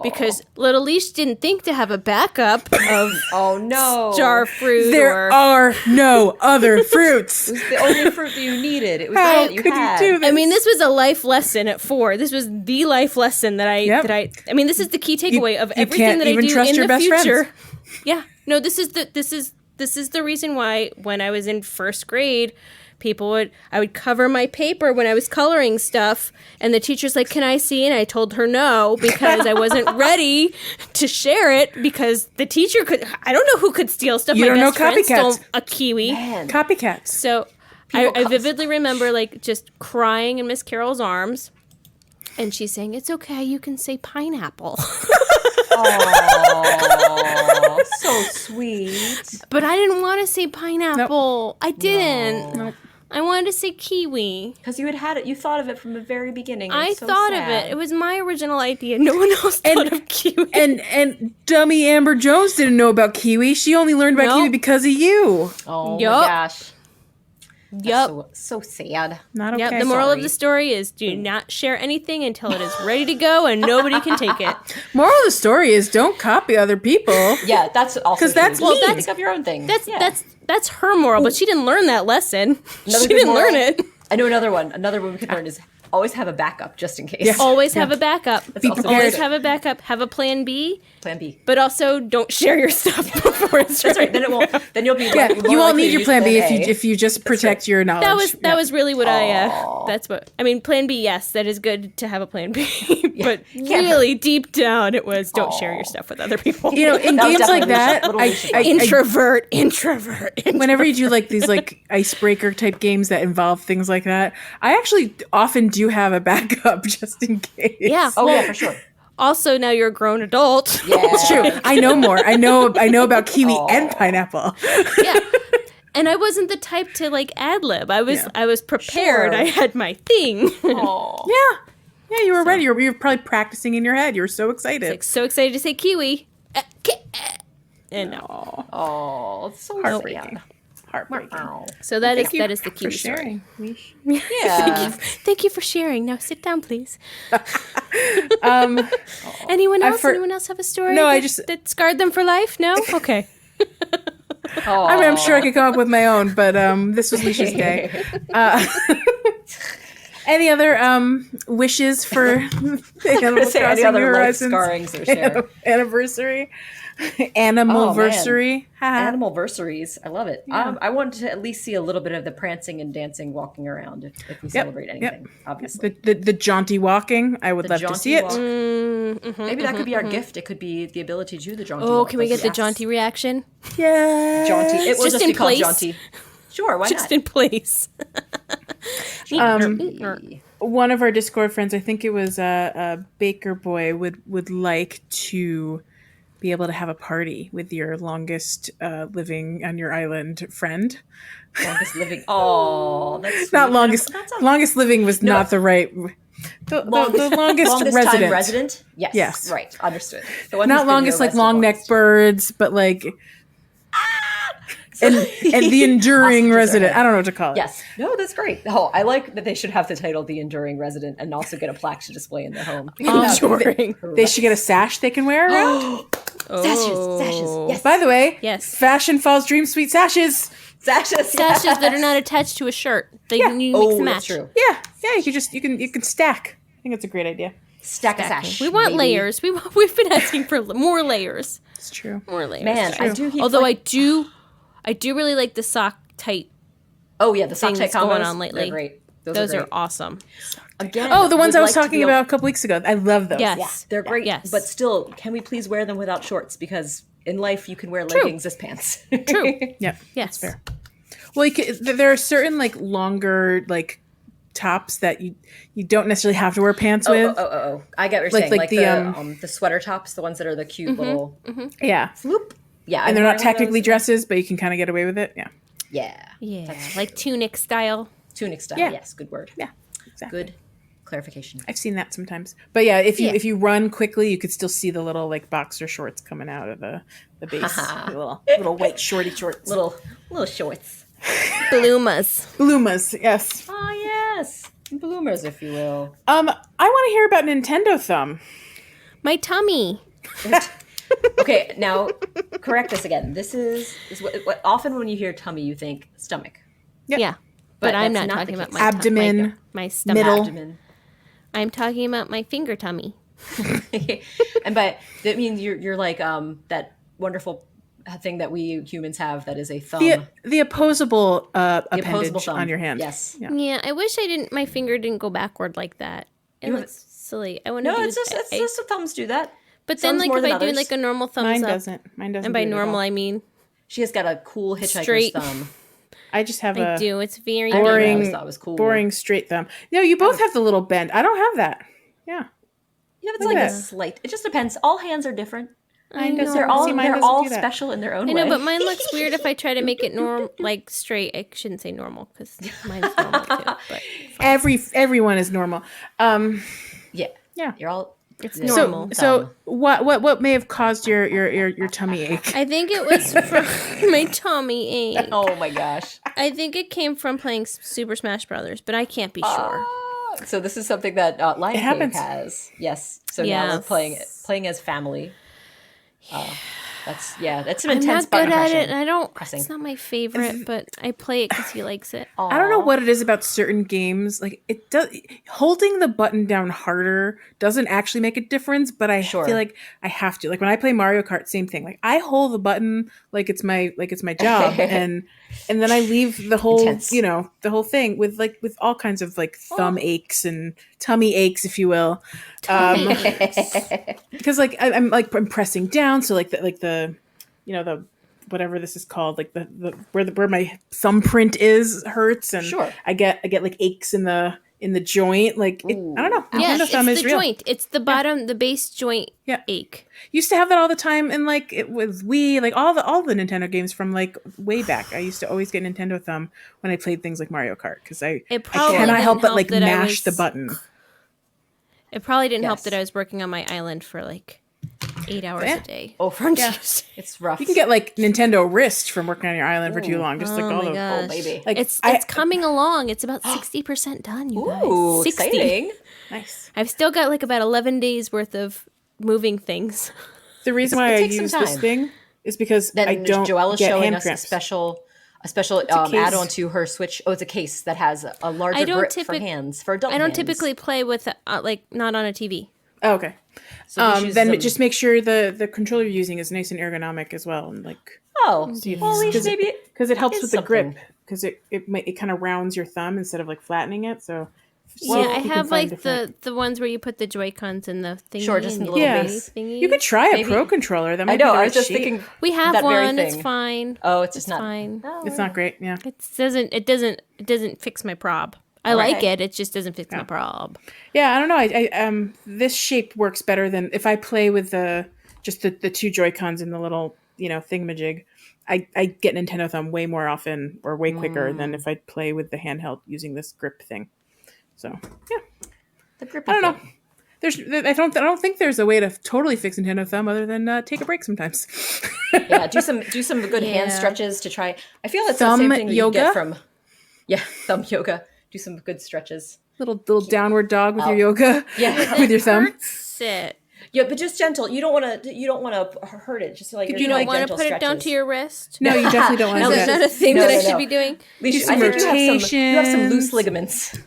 because little Leash didn't think to have a backup of Oh no. jar fruit There or. are no other fruits. It was the only fruit that you needed. It was How all that you could had. you do this? I mean, this was a life lesson at 4. This was the life lesson that I Yep. I mean, this is the key takeaway of you everything can't that I even do trust in your the best future. friends. Yeah. No, this is the reason why when I was in first grade, I would cover my paper when I was coloring stuff, and the teacher's like, "Can I see?" And I told her no because I wasn't ready to share it because the teacher could. I don't know who could steal stuff. You My don't know best friend stole copycats. a kiwi. Man. Copycats. So I vividly remember like just crying in Miss Carol's arms, and she's saying, "It's okay, you can say pineapple." Oh, so sweet. But I didn't want to say pineapple. I didn't. Nope. I wanted to say kiwi. Because you had it. You thought of it from the very beginning. I It's so thought sad. of it. It was my original idea. No one else thought of kiwi. And dummy Amber Jones didn't know about kiwi. She only learned about Nope. kiwi because of you. Oh Yup. my gosh. Yep. So sad. Not okay. Yep. The moral of sorry. the story is do not share anything until it is ready to go and nobody can take it. Moral of the story is don't copy other people. Yeah, that's also 'Cause that's true. mean. Think of your own thing. That's that's her moral, but she didn't learn that lesson. Another She good didn't moral. learn it. I know another one. Another one we could learn is always have a backup just in case. Yeah. Always have a backup. Be Always prepared. have a backup. Have a plan B, Plan B. but also don't share your stuff before it's That's ready. right. Then it won't. Then you'll be. Yeah, more you won't likely need to your use plan B A. if you just protect your knowledge. That was really what that's what I mean. Plan B, yes, that is good to have a plan B, but really deep down it was don't share your stuff with other people. You know, in That was games like definitely that, little I, Lucian. I, introvert. whenever you do like these like icebreaker type games that involve things like that, I actually often do have a backup just in case. Yeah. Oh well, yeah, for sure. Also, now you're a grown adult. Yeah, It's true. I know more. I know about kiwi and pineapple. Yeah. And I wasn't the type to like ad lib. I was prepared. Sure. I had my thing. Oh, Yeah, you were ready. You were probably practicing in your head. You were so excited. Like so excited to say kiwi. And no. oh, it's so Heartbreaking. sad. Heartbreaking. Wow. So that is you that is the for kiwi story. sharing. Yeah. Thank you for sharing. Now sit down, please. Anyone else? Anyone else have a story? No, that scarred them for life. No. Okay. I mean, I'm sure I could come up with my own, but this was Leisha's day. Any other wishes for the Animal Say any Crossing other New life Horizons scarrings or share. anniversary? Animalversary? Haha. Animalversaries. I love it. I want to at least see a little bit of the prancing and dancing, walking around if we celebrate anything. Obviously, The jaunty walking. I would love to see it. Walk. Maybe that could be our gift. It could be the ability to do the jaunty. Oh, walk, can we like get the yes. jaunty reaction? Yeah. Jaunty. It will Just just in be called place. jaunty. Sure, why Just not? in place. One of our Discord friends, I think it was Baker Boy, would like to be able to have a party with your longest living on your island friend. Longest living. Oh, that's Not sweet. longest. That's a Longest living was not the right. The longest resident. time resident. Yes. Yes. Right. Understood. The one Not who's been longest here like long neck longest. birds, but like and the enduring Ostriches are resident. ahead. I don't know what to call it. Yes. No, that's great. Oh, I like that they should have the title "The Enduring Resident" and also get a plaque to display in their home. Enduring. They should get a sash they can wear around. Sashes. Yes. By the way, Yes. Fashion Falls Dream Suite sashes. Sashes. Sashes that are not attached to a shirt. They need to mix Oh, and that's match. true. Yeah. You can stack. I think that's a great idea. Stack a sash. We want baby. layers. We've been asking for more layers. It's true. More layers. Man, I do. Keep Although like, I do really like the sock tight. oh yeah, the sock thing tight that's going combos, on lately. They're great. Those are are great. awesome. Again. Oh, the ones would I was like to talking be able- about a couple weeks ago. I love those. Yes. Yeah, they're great. Yes. But still, can we please wear them without shorts? Because in life, you can wear leggings as pants. True. Yeah. Yes. fair. Well, there are certain like longer like tops that you don't necessarily have to wear pants with. Oh. I get what you're Like- saying. like Like, the, the sweater tops, the ones that are the cute little Yeah. floop. Yeah. And they're not technically dresses, but you can kind of get away with it. Yeah. Yeah. Yeah. Like tunic style. Tunic style. Yeah. Yes. Good word. Yeah. Exactly. Good clarification. I've seen that sometimes. But yeah, if you run quickly, you could still see the little like boxer shorts coming out of the base. little white shorty shorts. Little shorts. Bloomas. Bloomas, yes. Oh yes. Bloomers, if you will. I want to hear about Nintendo Thumb. My tummy. Okay, now correct this again. This is what often when you hear tummy, you think stomach. Yep. Yeah. But But I'm that's not not talking the about case. my Abdomen, my stomach. middle. Abdomen. I'm talking about my finger tummy. And by that means you're like that wonderful thing that we humans have that is a thumb. The opposable The appendage thumb. on your hand. Yes. Yeah. Yeah, I wish my finger didn't go backward like that. It You looks silly. I want to No, do it's just the thumbs do that. But then Some's like more if than I do others. like a normal thumbs Mine up. doesn't. Mine doesn't. And by do it at normal all. I mean She has got a cool hitchhiker's Straight. thumb. I just have I a do. It's very I always boring, thought it was cool. boring straight thumb. No, you both have the little bend. I don't have that. Yeah. Yeah, it's Look like at a that. slight. It just depends. All hands are different. I doesn't- know. They're all See, mine they're doesn't all do that. special in their own I way. know, but mine looks weird if I try to make it like straight. I shouldn't say normal because mine's normal too. But Everyone is normal. yeah, Yeah. you're all. It's yeah. normal. So what may have caused your tummy ache? I think it was from my tummy ache. Oh my gosh. I think it came from playing Super Smash Brothers, but I can't be sure. So this is something that Lion King happens. has. Yes. So now we're Yes. playing as family. That's some I'm intense not good button at pressing. it, and I don't. Pressing. It's not my favorite, but I play it because he likes it. I don't know what it is about certain games. Like it does, holding the button down harder doesn't actually make a difference. But I Sure. feel like I have to. Like when I play Mario Kart, same thing. Like I hold the button like it's my job, and then I leave the whole Intense. the whole thing with all kinds of like thumb aches and tummy aches, if you will. Because like I'm pressing down, so like the the whatever this is called, like the where my thumbprint is hurts, and Sure. I get like aches in the joint. Like I don't know. Yes, Nintendo it's thumb the is real. joint. It's the bottom, the base joint Yeah. ache. Used to have that all the time, and like it was Wii, like all the Nintendo games from like way back. I used to always get Nintendo thumb when I played things like Mario Kart because I probably cannot didn't help but help like that I mash the was- button. It probably didn't help Yes. that I was working on my island for like 8 hours Yeah. a day. Oh, from Yeah. It's rough. You can get like Nintendo wrist from working on your island for too long. Just like Oh all my the gosh. Oh, baby. like It's I- coming along. It's about 60% done, you guys. Ooh, 60. exciting. nice. I've still got like about 11 days worth of moving things. The reason why I takes some use this time. thing is because Then I don't Joelle is get showing hand us cramps. a special case. add-on to her Switch. Oh, it's a case that has a larger I don't grip for typic- hands for adult I don't hands. typically play with like not on a TV. Oh, okay. So we choose Then them- just make sure the controller you're using is nice and ergonomic as well, and like well, Leash, because maybe it helps is with the grip something. because it kind of rounds your thumb instead of like flattening it. So Yeah, I you can have find like different- the ones where you put the Joy-Cons in the thingy. Sure, just in and the little Yeah. base. thingy. you could try a Maybe- pro controller. That might I know. Be the I right was just shape. thinking. We have that very one. It's thing. fine. Oh, it's just It's not. fine. No. It's not great. Yeah. It doesn't fix my prob. I like it. It just doesn't fix my prob. Yeah, I don't know. I this shape works better than if I play with the two Joy-Cons in the little thingamajig. I get Nintendo thumb way more often or way quicker than if I play with the handheld using this grip thing. So yeah, The grip. I don't know. I don't think there's a way to totally fix Nintendo thumb other than take a break sometimes. Yeah, do some good hand Yeah. stretches to try. I feel it's Thumb the same thing that you yoga? get from. Yeah, thumb yoga. Do some good stretches. little downward dog with your Ow. yoga. Yeah. with your thumb. Sit. Yeah, but just gentle. You don't want to hurt it. Just like You don't want to put it down to your wrist. No, you definitely don't want Is to do that that. not a thing No, that I no, should no. be doing? Leash, some I think you have some loose rotations. ligaments.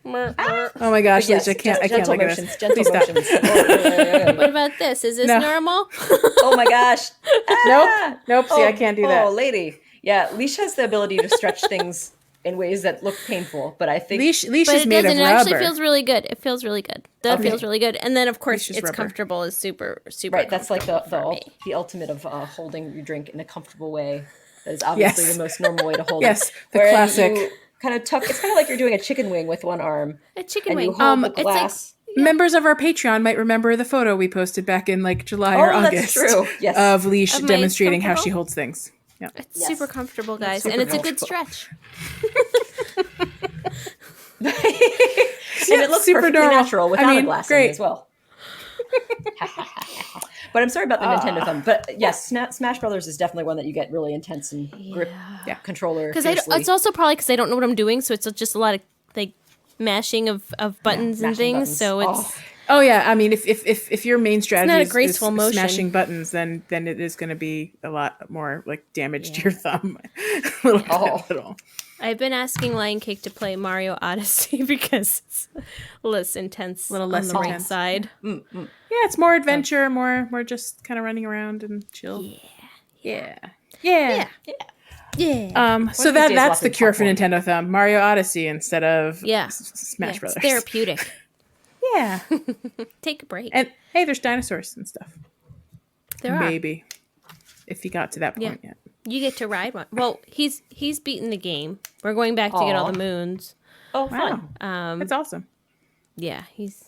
Oh my gosh, Yes, Liz, I can't gentle look motions. at this. Gentle Please stop. motions. What about this? Is this No. normal? Oh my gosh. Nope. See, I can't do that. Oh, lady. Yeah, Leash has the ability to stretch things in ways that look painful, but I think Leash But is it made doesn't. of It actually rubber. feels really good. It feels really good. That Okay. feels really good. And then of course Leash is it's rubber. comfortable. Is super right. That's like comfortable for me. the ultimate of holding your drink in a comfortable way. That is obviously Yes. the most normal way to hold Yes, it. the Whereas classic. you kind of tuck. It's kind of like you're doing a chicken wing with one arm, A chicken and wing. you hold the It's like glass. Members of our Patreon might remember the photo we posted back in like July or Oh, that's August true. Yes. of Leash Of my demonstrating how she comfortable- holds things. Yeah. it's Yes. super comfortable, guys, super and it's a good comfortable. stretch. And it looks super perfectly normal. natural without I a mean, glass in great. it as well. But I'm sorry about the Nintendo thumb. But yes, Smash Brothers is definitely one that you get really intense and grip Yeah. controller. Because fiercely. it's also probably because I don't know what I'm doing, so it's just a lot of like mashing of buttons and mashing things. buttons. So Oh. it's Oh yeah, I mean, if your main strategy not a is graceful motion. smashing buttons, then it is going to be a lot more like damage to your thumb. a little. I've been asking Lion Cake to play Mario Odyssey because it's less intense Little less on the right intense. side. Yeah, it's more adventure, more just kind of running around and chill. Yeah. So of these days, that's lots the of cure for popcorn. Nintendo Thumb, Mario Odyssey instead of Smash It's Brothers. therapeutic. Yeah. Take a break. And hey, there's dinosaurs and stuff. There are. Maybe. If you got to that point yet. You get to ride one. Well, he's beaten the game. We're going back to get all Aw. the moons. Oh, Wow. fun. That's awesome. Yeah, he's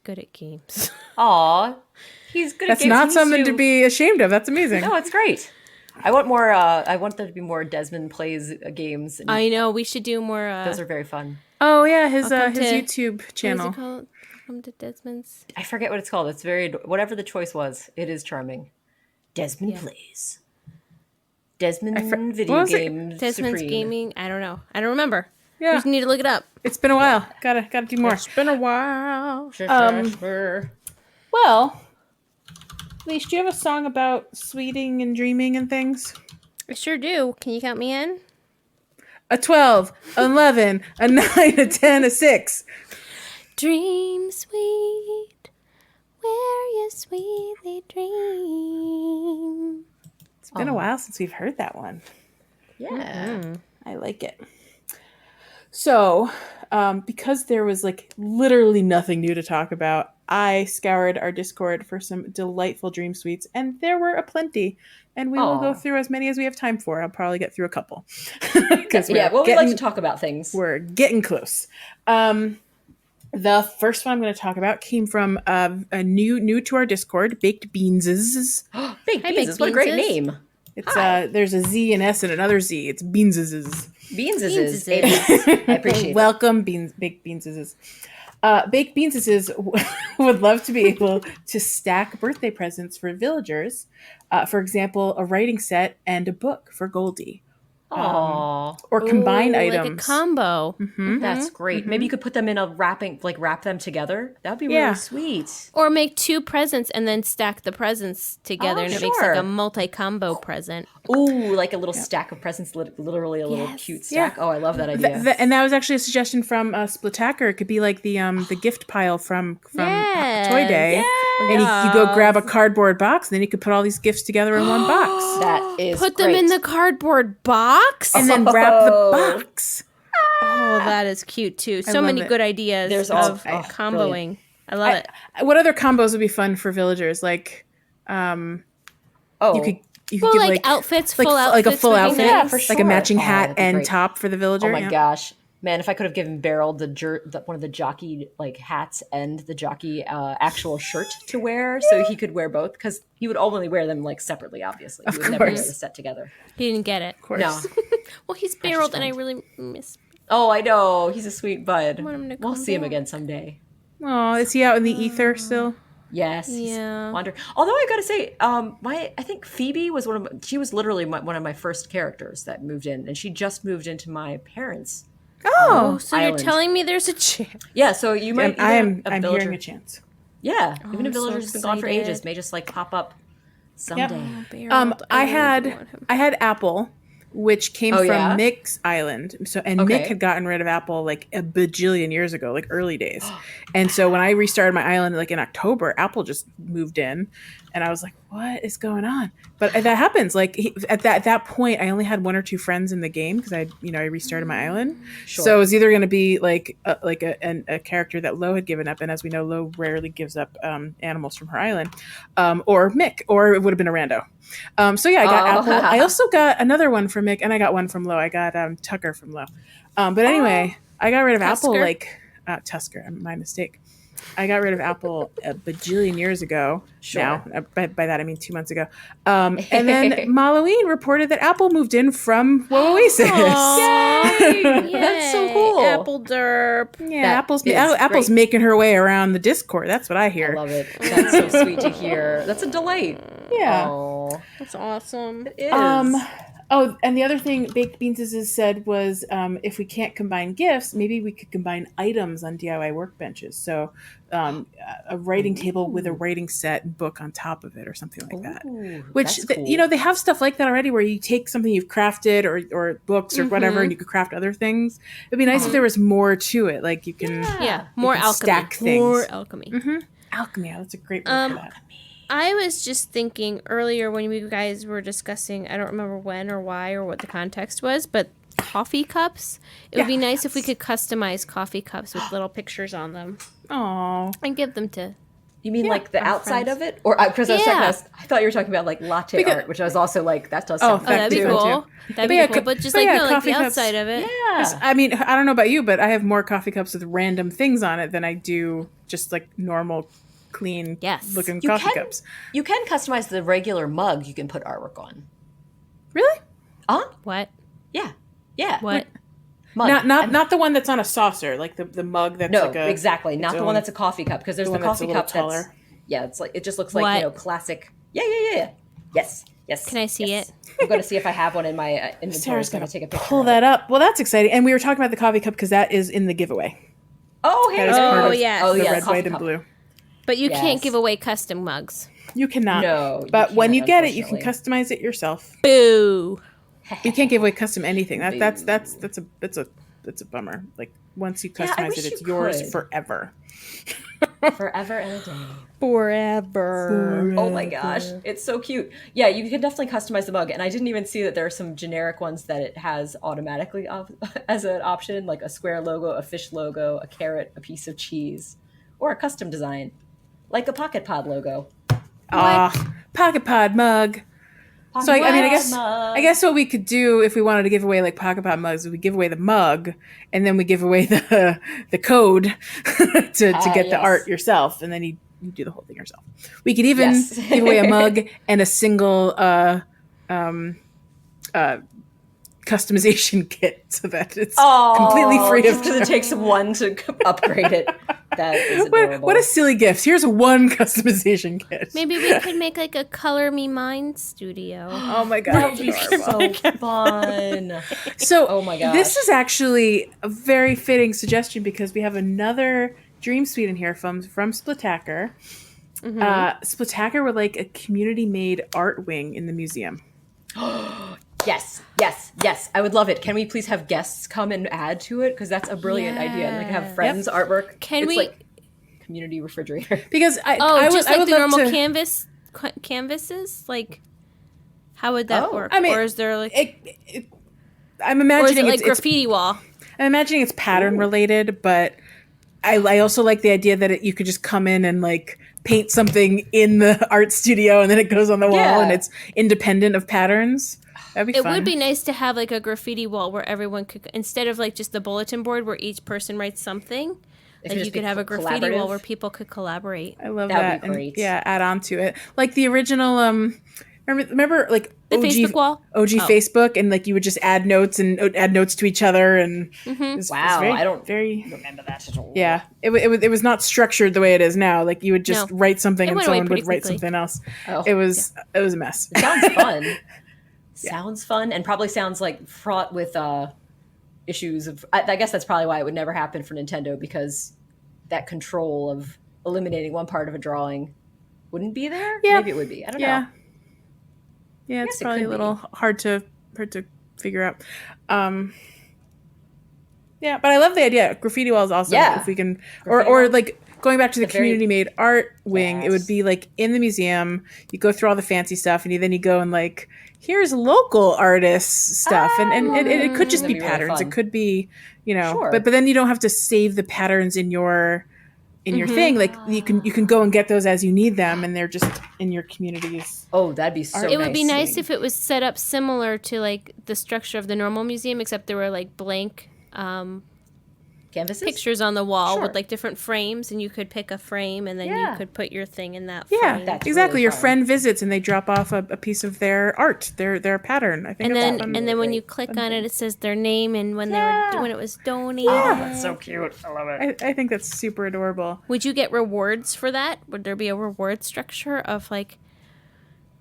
good at games. Aw. He's good at That's games. not He something needs to be ashamed of. That's amazing. No, it's great. I want more. I want there to be more Desmond plays games. And I know we should do more. those are very fun. Oh yeah, his Welcome to- YouTube What is channel. it called? Welcome to Desmond's. I forget what it's called. It's very whatever the choice was. It is charming. Desmond plays. Desmond video what was it? game. Desmond's Supreme. Gaming. I don't know. I don't remember. Yeah. We just need to look it up. It's been a while. Gotta do more. been a while. Well, Leash, do you have a song about sweeting and dreaming and things? I sure do. Can you count me in? A 12, 11, a 9, a 10, a 6. Dream sweet, where you sweetly dream. It's been a while since we've heard that one. Yeah. I like it. So, because there was like literally nothing new to talk about, I scoured our Discord for some delightful dream suites, and there were aplenty. And we will go through as many as we have time for. I'll probably get through a couple. Yeah. Well, we like to talk about things. We're getting close. The first one I'm going to talk about came from a new to our Discord, Baked Beanses. Baked Hi, Beans. Baked What a great Beanses. name. It's there's a Z and S and another Z. It's Beanses. Beans Beanses. I appreciate it. Welcome, Baked Beanses. Baked Beanses would love to be able to stack birthday presents for villagers. For example, a writing set and a book for Goldie. Aw. Or combine Ooh, items. like a combo. That's great. Maybe you could put them in a wrapping, like wrap them together. That'd be Yeah. really sweet. Or make two presents and then stack the presents together, and it makes like sure. a multi-combo present. Ooh, like a little stack of presents, literally a little Yes. cute stack. Yeah. Oh, I love that idea. And that was actually a suggestion from Splitacker. It could be like the gift pile from Yes. Toy Day. And you go grab a cardboard box, and then you could put all these gifts together in one box. That is Put them in the cardboard box. And then wrap the box. Oh, that is cute too. So love many it. good ideas There's all- of oh, comboing. brilliant. I love it. What other combos would be fun for villagers? Like, you could Well, give like outfits, like full outfits. like a full would be outfit, nice. for like a sure. matching Oh, hat that'd be and great. top for the villager. Oh my yeah. gosh. Man, if I could have given Beryl one of the jockey like hats and the jockey actual shirt to wear, so he could wear both, because he would only wear them like separately. Obviously, he would never wear the set together. He didn't get it. Of course. No. Well, he's barreled, and I really miss. Oh, I know. He's a sweet bud. want him to We'll come see him back. again someday. Oh, is he out in the ether still? Yes. he's Yeah. wandering. Although I gotta say, I think Phoebe was she was literally one of my first characters that moved in, and she just moved into my parents. Oh, So Island. you're telling me there's a chance? Yeah, so you might. I'm even a villager, hearing a chance. Yeah, even a I'm so villager who's been gone for ages excited. may just like pop up someday. Barreled. I really had want him. Apple, which came Oh, from yeah? Mick's island. So Mick Okay. had gotten rid of Apple like a bajillion years ago, like early days. And so when I restarted my island like in October, Apple just moved in, and I was like, "What is going on?" But that happens. Like at that point, I only had one or two friends in the game because I restarted my island. Sure. So it was either going to be like a character that Lo had given up, and as we know, Lo rarely gives up animals from her island, or Mick, or it would have been a rando. So yeah, I got Apple. I also got another one from Mick, and I got one from Lo. I got Tucker from Lo. But anyway, I got rid of Apple Tusker? like Tusker. My mistake. I got rid of Apple a bajillion years ago. Sure. Now, by that I mean 2 months ago. And then Halloween reported that Apple moved in from Oasis. That's so cool. Apple derp. Yeah, That Apple's is Apple's great. making her way around the Discord. That's what I hear. I love it. That's so sweet to hear. That's a delight. Yeah. Oh, That's awesome. it is. Oh, and the other thing Baked Beans has said was if we can't combine gifts, maybe we could combine items on DIY workbenches. So a writing table with a writing set and book on top of it or something like that. Ooh, Which, that's cool. they have stuff like that already where you take something you've crafted or books or whatever and you could craft other things. It'd be nice if there was more to it. Like you can... Yeah, more can alchemy. stack things. More alchemy. Alchemy, yeah, that's a great word for that. I was just thinking earlier when you guys were discussing, I don't remember when or why or what the context was, but coffee cups. It would be nice if we could customize coffee cups with little pictures on them Aww. and give them to... You mean like the our outside friends. of it? Or because I thought you were talking about like latte Because- art, which I was also like, that does Oh, sound Oh, that'd be too. cool. That'd be cool. But just like, no, like coffee the cups. outside of it. Yeah. I mean, I don't know about you, but I have more coffee cups with random things on it than I do just like normal, clean looking You coffee can, cups. you can customize the regular mug you can put artwork on. Really? What? Yeah. Yeah. What? Mug. Not the one that's on a saucer, like the mug that's No, like a... exactly. Not the one own- that's a coffee cup, because there's the one that's a coffee little cup taller. that's... Yeah, it's like, it just looks like, What? classic... Yeah. Yes. Can I see it? I'm going to see if I have one in my inventory. Sarah's going gonna to take a picture. pull of that it. up. Well, that's exciting. And we were talking about the coffee cup because that is in the giveaway. Oh, hey. That is part Oh, of yes. Oh, the yeah, red, coffee white, and cup. blue. But you can't Yes. give away custom mugs. You cannot. No, you But when can't, you get it, you can unfortunately. customize it yourself. Boo. You can't give away custom anything. That's a bummer. Like once you Yeah, I customize wish it, it's you yours could. forever. Forever and a day. Forever. Oh my gosh, it's so cute. Yeah, you can definitely customize the mug, and I didn't even see that there are some generic ones that it has automatically as an option, like a square logo, a fish logo, a carrot, a piece of cheese, or a custom design, like a PocketPod logo. PocketPod mug. So I mean, I guess what we could do if we wanted to give away like PocketPod mugs, is we give away the mug, and then we give away the code to get the art yourself, and then you do the whole thing yourself. We could even give away a mug and a single customization kit so that it's completely free just of because it takes one to upgrade it. That is adorable. what a silly gift. Here's one customization kit. Maybe we could make like a Color Me Mine studio. Oh my god. That would be so fun. So Oh my gosh. this is actually a very fitting suggestion because we have another Dream Suite in here from Splitacker. Splitacker were like a community-made art wing in the museum. Yes. I would love it. Can we please have guests come and add to it? Because that's a brilliant idea. And like have friends' artwork. Can it's we- like community refrigerator. Because I Just would like the love normal to, canvases? Like, how would that work? I mean, or is there like... I'm or is imagining it like it's graffiti wall? I'm imagining it's pattern related, but I also like the idea that you could just come in and like paint something in the art studio and then it goes on the wall and it's independent of patterns. That'd be It fun. would be nice to have like a graffiti wall where everyone could, instead of like just the bulletin board where each person writes something, like just you be could have a graffiti wall collaborative. where people could collaborate. I love That that. would be And, great. yeah, add on to it. Like the original remember like The OG Facebook wall? OG Facebook, and like you would just add notes to each other and Wow, I don't very remember that at all. yeah. It was not structured the way it is now. Like you would just No. write something It and went away someone would pretty write quickly. something else. Oh, It was a mess. Sounds fun. Sounds fun, and probably sounds like fraught with issues of. I guess that's probably why it would never happen for Nintendo, because that control of eliminating one part of a drawing wouldn't be there. Yeah. Maybe it would be. I don't know. Yeah. Yeah, it's guess it probably a could little hard to figure out. Yeah, but I love the idea. Graffiti wall is awesome. Yeah. If we can, Graffiti or wall. like going back to the The very- community made art wing, it would Yes. be like in the museum. You go through all the fancy stuff, and then you go and like, here's local artists stuff, and it could just That'd be be really patterns. fun. It could be, Sure. but then you don't have to save the patterns in your thing. Like you can go and get those as you need them, and they're just in your communities. Oh, that'd be so. It would be nice. nice if it was set up similar to like the structure of the normal museum, except there were like blank Canvases. pictures on the wall Sure. with like different frames, and you could pick a frame and then Yeah. you could put your thing in that Yeah, frame. That's exactly. really Your fun. friend visits and they drop off a piece of their art, their pattern. I think and that's then fun. and then when you click on it, it says their name and when when it was donated. That's so cute. I love it. I think that's super adorable. Would you get rewards for that? Would there be a reward structure of like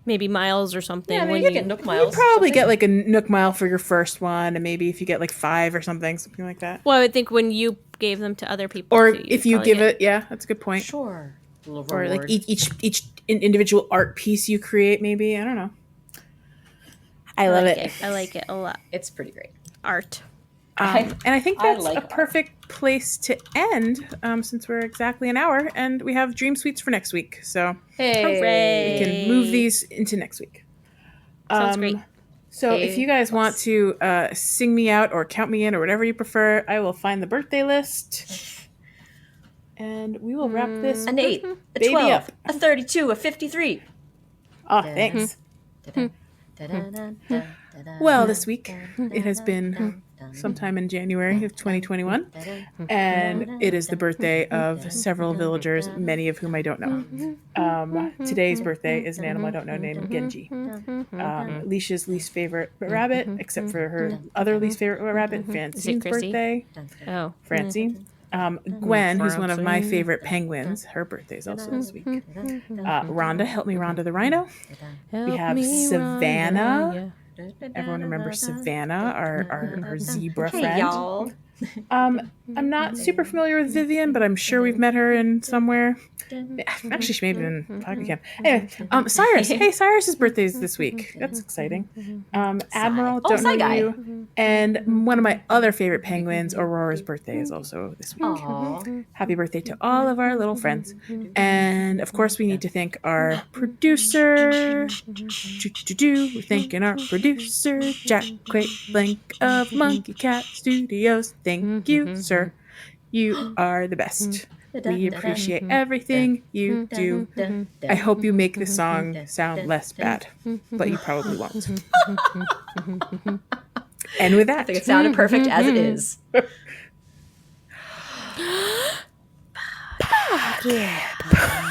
maybe miles or something. Yeah, when maybe you get Nook You miles. probably get like a Nook Mile for your first one, and maybe if you get like 5 or something like that. Well, I would think when you gave them to other people, Or too, you'd if you probably give get- it, yeah, that's a good point. Sure. A little Or reward. like each individual art piece you create, maybe. I don't know. I love like it. I like it a lot. It's pretty great. Art. And I think I that's like a art. perfect place to end, since we're exactly an hour, and we have Dream Suites for next week. So Hey. Hooray. we can move these into next week. Sounds great. So if you guys want to sing me out or count me in or whatever you prefer, I will find the birthday list. And we will wrap this An 8, a baby 12, up. a 32, a 53. Oh, thanks. Well, this week it has been sometime in January of 2021, and it is the birthday of several villagers, many of whom I don't know. Today's birthday is an animal I don't know named Genji. Leisha's least favorite rabbit, except for her other least favorite rabbit, Francine's Chrissy? birthday. Oh. Francine. Gwen, who's one of my favorite penguins, her birthday is also this week. Rhonda, help me, Rhonda the rhino. We have Savannah. Everyone remembers Savannah, our zebra Hey, friend. y'all. I'm not super familiar with Vivian, but I'm sure we've met her in somewhere. Actually, she may have been in Pocket Camp. Anyway, Cyrus. Hey, Cyrus's birthday is this week. That's exciting. Admiral, Oh, don't Psy know guy. you. And one of my other favorite penguins, Aurora's birthday is also this week. Aw. Happy birthday to all of our little friends. And of course, we need to thank our producer. We're thanking our producer, Jack Quaid Blank of Monkey Cat Studios. Thank you, sir. You are the best. We appreciate everything you do. I hope you make this song sound less bad, but you probably won't. And with that, I think it sounded perfect as it is. Yeah.